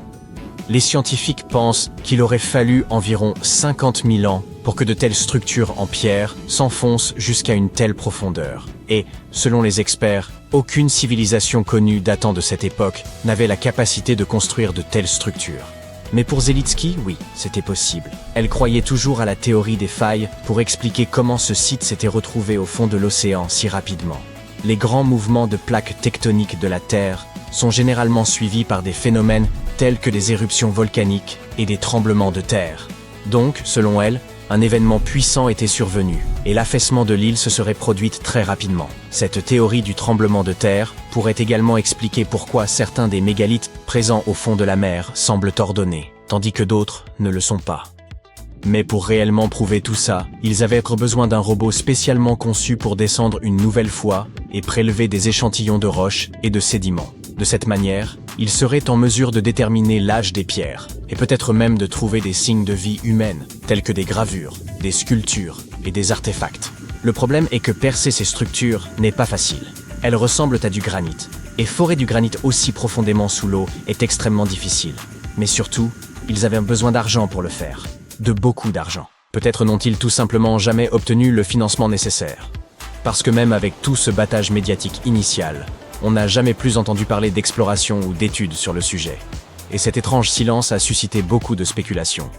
Les scientifiques pensent qu'il aurait fallu environ 50 000 ans pour que de telles structures en pierre s'enfoncent jusqu'à une telle profondeur. Et, selon les experts, aucune civilisation connue datant de cette époque n'avait la capacité de construire de telles structures. Mais pour Zelitsky, oui, c'était possible. Elle croyait toujours à la théorie des failles pour expliquer comment ce site s'était retrouvé au fond de l'océan si rapidement. Les grands mouvements de plaques tectoniques de la Terre sont généralement suivis par des phénomènes tels que des éruptions volcaniques et des tremblements de terre. Donc, selon elle, un événement puissant était survenu, et l'affaissement de l'île se serait produit très rapidement. Cette théorie du tremblement de terre pourrait également expliquer pourquoi certains des mégalithes présents au fond de la mer semblent ordonnés, tandis que d'autres ne le sont pas. Mais pour réellement prouver tout ça, ils avaient besoin d'un robot spécialement conçu pour descendre une nouvelle fois et prélever des échantillons de roches et de sédiments. De cette manière, ils seraient en mesure de déterminer l'âge des pierres, et peut-être même de trouver des signes de vie humaine, tels que des gravures, des sculptures et des artefacts. Le problème est que percer ces structures n'est pas facile. Elles ressemblent à du granit, et forer du granit aussi profondément sous l'eau est extrêmement difficile. Mais surtout, ils avaient besoin d'argent pour le faire. De beaucoup d'argent. Peut-être n'ont-ils tout simplement jamais obtenu le financement nécessaire. Parce que même avec tout ce battage médiatique initial, on n'a jamais plus entendu parler d'exploration ou d'études sur le sujet. Et cet étrange silence a suscité beaucoup de spéculations.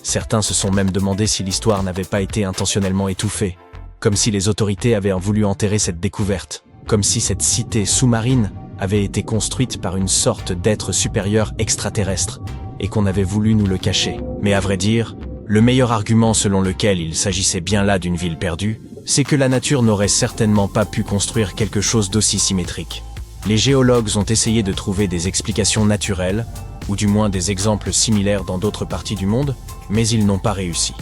Certains se sont même demandé si l'histoire n'avait pas été intentionnellement étouffée, comme si les autorités avaient voulu enterrer cette découverte, comme si cette cité sous-marine avait été construite par une sorte d'être supérieur extraterrestre, et qu'on avait voulu nous le cacher. Mais à vrai dire, le meilleur argument selon lequel il s'agissait bien là d'une ville perdue, c'est que la nature n'aurait certainement pas pu construire quelque chose d'aussi symétrique. Les géologues ont essayé de trouver des explications naturelles, ou du moins des exemples similaires dans d'autres parties du monde, mais ils n'ont pas réussi.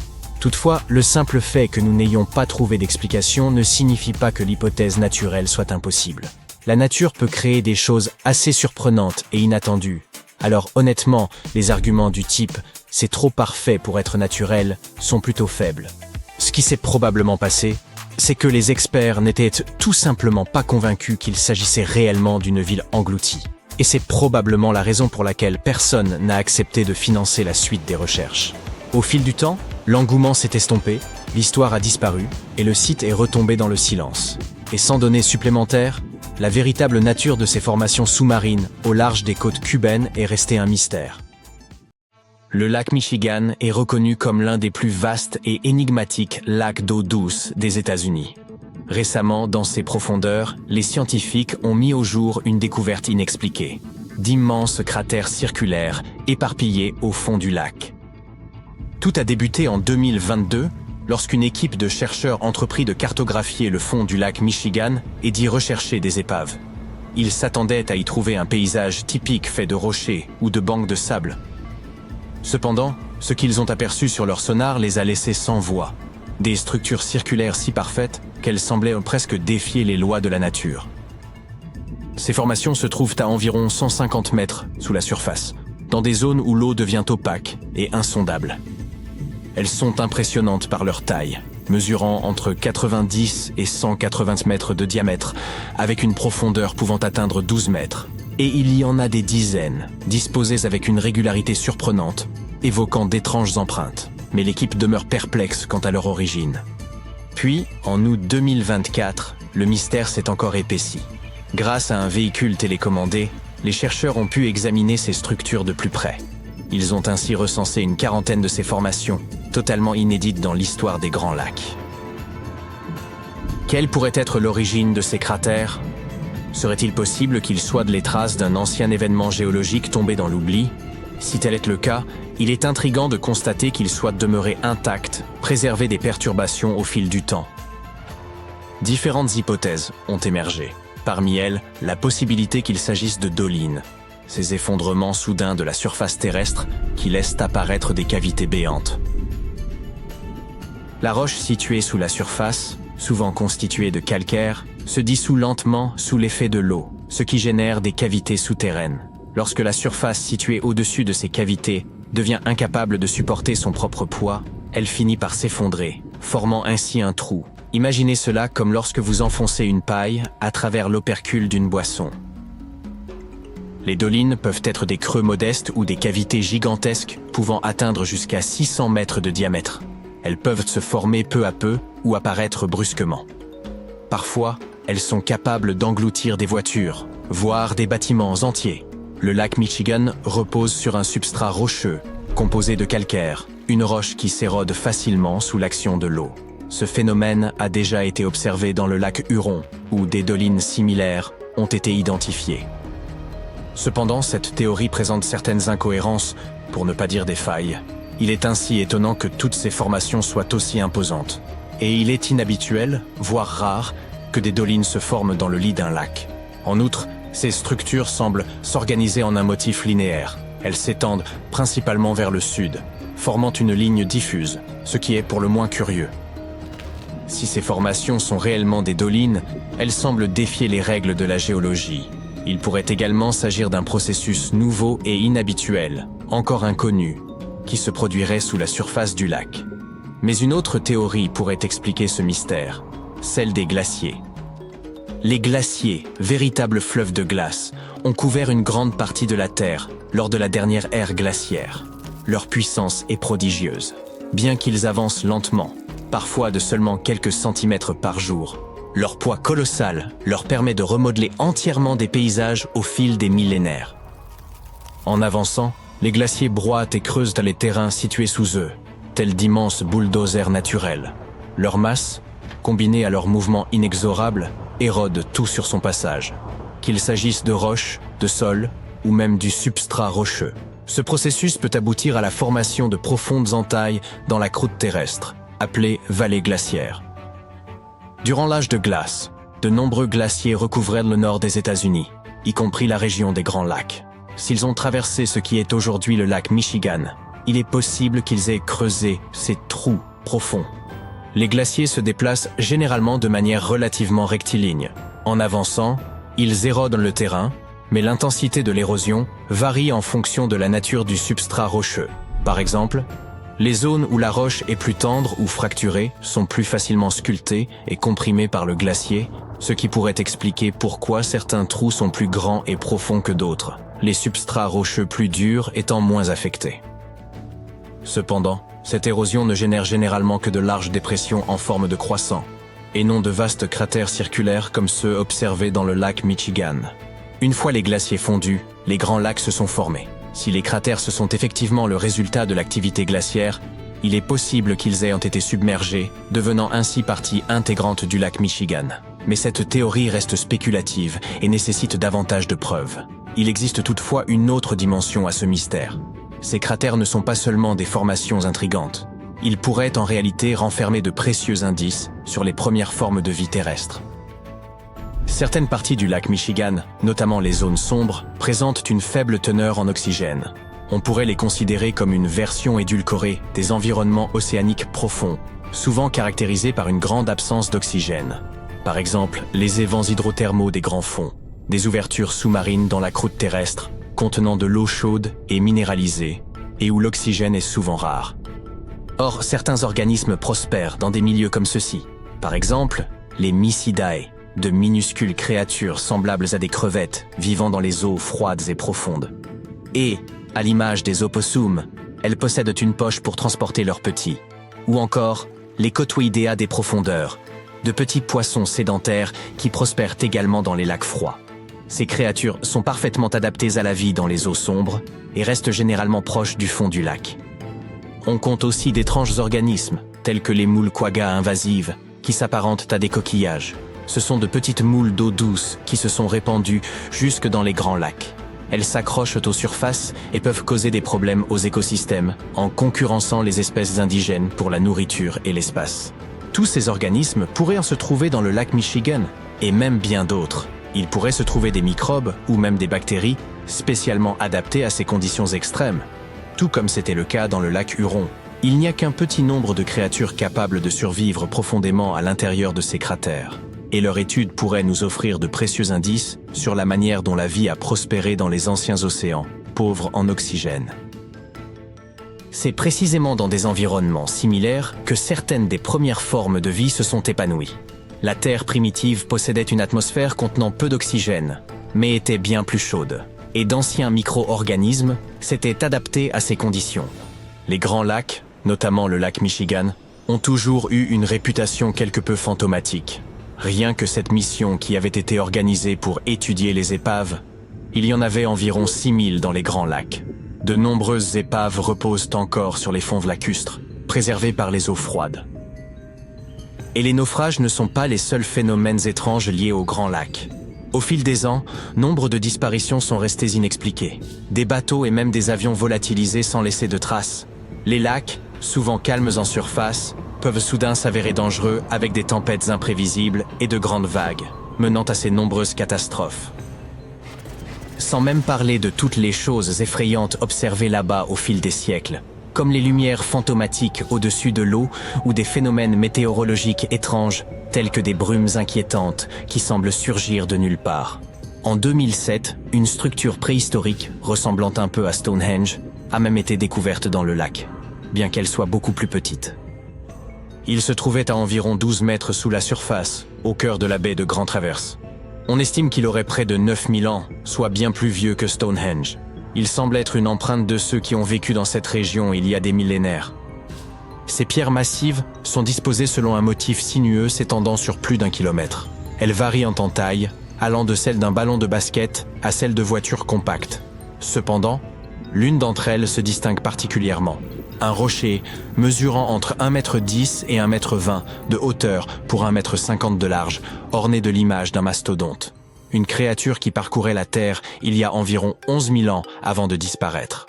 Toutefois, le simple fait que nous n'ayons pas trouvé d'explication ne signifie pas que l'hypothèse naturelle soit impossible. La nature peut créer des choses assez surprenantes et inattendues. Alors honnêtement, les arguments du type « c'est trop parfait pour être naturel » sont plutôt faibles. Ce qui s'est probablement passé, c'est que les experts n'étaient tout simplement pas convaincus qu'il s'agissait réellement d'une ville engloutie. Et c'est probablement la raison pour laquelle personne n'a accepté de financer la suite des recherches. Au fil du temps, l'engouement s'est estompé, l'histoire a disparu, et le site est retombé dans le silence. Et sans données supplémentaires, la véritable nature de ces formations sous-marines au large des côtes cubaines est restée un mystère. Le lac Michigan est reconnu comme l'un des plus vastes et énigmatiques lacs d'eau douce des États-Unis. Récemment, dans ses profondeurs, les scientifiques ont mis au jour une découverte inexpliquée. D'immenses cratères circulaires éparpillés au fond du lac. Tout a débuté en 2022, lorsqu'une équipe de chercheurs entreprit de cartographier le fond du lac Michigan et d'y rechercher des épaves. Ils s'attendaient à y trouver un paysage typique fait de rochers ou de bancs de sable. Cependant, ce qu'ils ont aperçu sur leur sonar les a laissés sans voix. Des structures circulaires si parfaites qu'elles semblaient presque défier les lois de la nature. Ces formations se trouvent à environ 150 mètres sous la surface, dans des zones où l'eau devient opaque et insondable. Elles sont impressionnantes par leur taille, mesurant entre 90 et 180 mètres de diamètre, avec une profondeur pouvant atteindre 12 mètres. Et il y en a des dizaines, disposées avec une régularité surprenante, évoquant d'étranges empreintes. Mais l'équipe demeure perplexe quant à leur origine. Puis, en août 2024, le mystère s'est encore épaissi. Grâce à un véhicule télécommandé, les chercheurs ont pu examiner ces structures de plus près. Ils ont ainsi recensé une quarantaine de ces formations, totalement inédites dans l'histoire des Grands Lacs. Quelle pourrait être l'origine de ces cratères ? Serait-il possible qu'ils soient les traces d'un ancien événement géologique tombé dans l'oubli ? Si tel est le cas, il est intriguant de constater qu'ils soient demeurés intacts, préservés des perturbations au fil du temps. Différentes hypothèses ont émergé. Parmi elles, la possibilité qu'il s'agisse de dolines, ces effondrements soudains de la surface terrestre qui laissent apparaître des cavités béantes. La roche située sous la surface, souvent constituée de calcaire, se dissout lentement sous l'effet de l'eau, ce qui génère des cavités souterraines. Lorsque la surface située au-dessus de ces cavités devient incapable de supporter son propre poids, elle finit par s'effondrer, formant ainsi un trou. Imaginez cela comme lorsque vous enfoncez une paille à travers l'opercule d'une boisson. Les dolines peuvent être des creux modestes ou des cavités gigantesques pouvant atteindre jusqu'à 600 mètres de diamètre. Elles peuvent se former peu à peu ou apparaître brusquement. Parfois, elles sont capables d'engloutir des voitures, voire des bâtiments entiers. Le lac Michigan repose sur un substrat rocheux, composé de calcaire, une roche qui s'érode facilement sous l'action de l'eau. Ce phénomène a déjà été observé dans le lac Huron, où des dolines similaires ont été identifiées. Cependant, cette théorie présente certaines incohérences, pour ne pas dire des failles. Il est ainsi étonnant que toutes ces formations soient aussi imposantes. Et il est inhabituel, voire rare, que des dolines se forment dans le lit d'un lac. En outre, ces structures semblent s'organiser en un motif linéaire. Elles s'étendent principalement vers le sud, formant une ligne diffuse, ce qui est pour le moins curieux. Si ces formations sont réellement des dolines, elles semblent défier les règles de la géologie. Il pourrait également s'agir d'un processus nouveau et inhabituel, encore inconnu, qui se produirait sous la surface du lac. Mais une autre théorie pourrait expliquer ce mystère, celle des glaciers. Les glaciers, véritables fleuves de glace, ont couvert une grande partie de la Terre lors de la dernière ère glaciaire. Leur puissance est prodigieuse. Bien qu'ils avancent lentement, parfois de seulement quelques centimètres par jour, leur poids colossal leur permet de remodeler entièrement des paysages au fil des millénaires. En avançant, les glaciers broient et creusent les terrains situés sous eux, tels d'immenses bulldozers naturels. Leur masse, combinée à leur mouvement inexorable, érode tout sur son passage, qu'il s'agisse de roches, de sol ou même du substrat rocheux. Ce processus peut aboutir à la formation de profondes entailles dans la croûte terrestre, appelées vallées glaciaires. Durant l'âge de glace, de nombreux glaciers recouvraient le nord des États-Unis, y compris la région des Grands Lacs. S'ils ont traversé ce qui est aujourd'hui le lac Michigan, il est possible qu'ils aient creusé ces trous profonds. Les glaciers se déplacent généralement de manière relativement rectiligne. En avançant, ils érodent le terrain, mais l'intensité de l'érosion varie en fonction de la nature du substrat rocheux. Par exemple, les zones où la roche est plus tendre ou fracturée sont plus facilement sculptées et comprimées par le glacier, ce qui pourrait expliquer pourquoi certains trous sont plus grands et profonds que d'autres, les substrats rocheux plus durs étant moins affectés. Cependant, cette érosion ne génère généralement que de larges dépressions en forme de croissant, et non de vastes cratères circulaires comme ceux observés dans le lac Michigan. Une fois les glaciers fondus, les grands lacs se sont formés. Si les cratères se sont effectivement le résultat de l'activité glaciaire, il est possible qu'ils aient été submergés, devenant ainsi partie intégrante du lac Michigan. Mais cette théorie reste spéculative et nécessite davantage de preuves. Il existe toutefois une autre dimension à ce mystère. Ces cratères ne sont pas seulement des formations intrigantes. Ils pourraient en réalité renfermer de précieux indices sur les premières formes de vie terrestre. Certaines parties du lac Michigan, notamment les zones sombres, présentent une faible teneur en oxygène. On pourrait les considérer comme une version édulcorée des environnements océaniques profonds, souvent caractérisés par une grande absence d'oxygène. Par exemple, les évents hydrothermaux des grands fonds, des ouvertures sous-marines dans la croûte terrestre, contenant de l'eau chaude et minéralisée, et où l'oxygène est souvent rare. Or, certains organismes prospèrent dans des milieux comme ceux-ci. Par exemple, les Mysidae, de minuscules créatures semblables à des crevettes vivant dans les eaux froides et profondes. Et, à l'image des opossums, elles possèdent une poche pour transporter leurs petits. Ou encore, les Cotoidea des profondeurs, de petits poissons sédentaires qui prospèrent également dans les lacs froids. Ces créatures sont parfaitement adaptées à la vie dans les eaux sombres et restent généralement proches du fond du lac. On compte aussi d'étranges organismes, tels que les moules quagga invasives, qui s'apparentent à des coquillages. Ce sont de petites moules d'eau douce qui se sont répandues jusque dans les grands lacs. Elles s'accrochent aux surfaces et peuvent causer des problèmes aux écosystèmes en concurrençant les espèces indigènes pour la nourriture et l'espace. Tous ces organismes pourraient se trouver dans le lac Michigan, et même bien d'autres. Il pourrait se trouver des microbes ou même des bactéries spécialement adaptées à ces conditions extrêmes, tout comme c'était le cas dans le lac Huron. Il n'y a qu'un petit nombre de créatures capables de survivre profondément à l'intérieur de ces cratères, et leur étude pourrait nous offrir de précieux indices sur la manière dont la vie a prospéré dans les anciens océans, pauvres en oxygène. C'est précisément dans des environnements similaires que certaines des premières formes de vie se sont épanouies. La Terre primitive possédait une atmosphère contenant peu d'oxygène, mais était bien plus chaude, et d'anciens micro-organismes s'étaient adaptés à ces conditions. Les grands lacs, notamment le lac Michigan, ont toujours eu une réputation quelque peu fantomatique. Rien que cette mission qui avait été organisée pour étudier les épaves, il y en avait environ 6000 dans les grands lacs. De nombreuses épaves reposent encore sur les fonds lacustres, préservés par les eaux froides. Et les naufrages ne sont pas les seuls phénomènes étranges liés aux grands lacs. Au fil des ans, nombre de disparitions sont restées inexpliquées. Des bateaux et même des avions volatilisés sans laisser de traces. Les lacs, souvent calmes en surface, peuvent soudain s'avérer dangereux avec des tempêtes imprévisibles et de grandes vagues, menant à ces nombreuses catastrophes. Sans même parler de toutes les choses effrayantes observées là-bas au fil des siècles. comme les lumières fantomatiques au-dessus de l'eau ou des phénomènes météorologiques étranges tels que des brumes inquiétantes qui semblent surgir de nulle part. En 2007, une structure préhistorique, ressemblant un peu à Stonehenge, a même été découverte dans le lac, bien qu'elle soit beaucoup plus petite. Il se trouvait à environ 12 mètres sous la surface, au cœur de la baie de Grand Traverse. On estime qu'il aurait près de 9000 ans, soit bien plus vieux que Stonehenge. Il semble être une empreinte de ceux qui ont vécu dans cette région il y a des millénaires. Ces pierres massives sont disposées selon un motif sinueux s'étendant sur plus d'1 kilomètre. Elles varient en taille, allant de celle d'un ballon de basket à celle de voitures compactes. Cependant, l'une d'entre elles se distingue particulièrement. Un rocher mesurant entre 1,10 m et 1,20 m de hauteur pour 1,50 m de large, orné de l'image d'un mastodonte. Une créature qui parcourait la Terre il y a environ 11 000 ans avant de disparaître.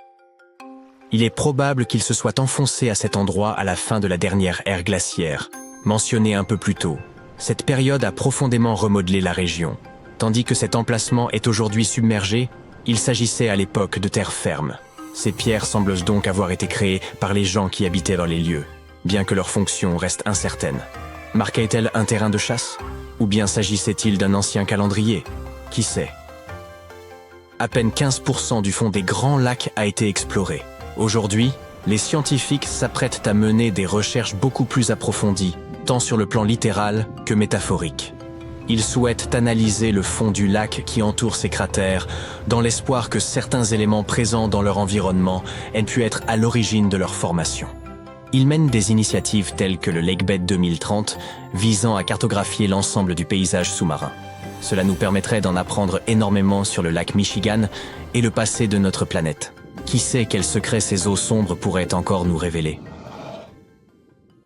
Il est probable qu'il se soit enfoncé à cet endroit à la fin de la dernière ère glaciaire, mentionnée un peu plus tôt. Cette période a profondément remodelé la région. Tandis que cet emplacement est aujourd'hui submergé, il s'agissait à l'époque de terre ferme. Ces pierres semblent donc avoir été créées par les gens qui habitaient dans les lieux, bien que leur fonction reste incertaine. Marquait-elle un terrain de chasse? Ou bien s'agissait-il d'un ancien calendrier? Qui sait? À peine 15% du fond des grands lacs a été exploré. Aujourd'hui, les scientifiques s'apprêtent à mener des recherches beaucoup plus approfondies, tant sur le plan littéral que métaphorique. Ils souhaitent analyser le fond du lac qui entoure ces cratères, dans l'espoir que certains éléments présents dans leur environnement aient pu être à l'origine de leur formation. Ils mènent des initiatives telles que le Lakebed 2030, visant à cartographier l'ensemble du paysage sous-marin. Cela nous permettrait d'en apprendre énormément sur le lac Michigan et le passé de notre planète. Qui sait quels secrets ces eaux sombres pourraient encore nous révéler ?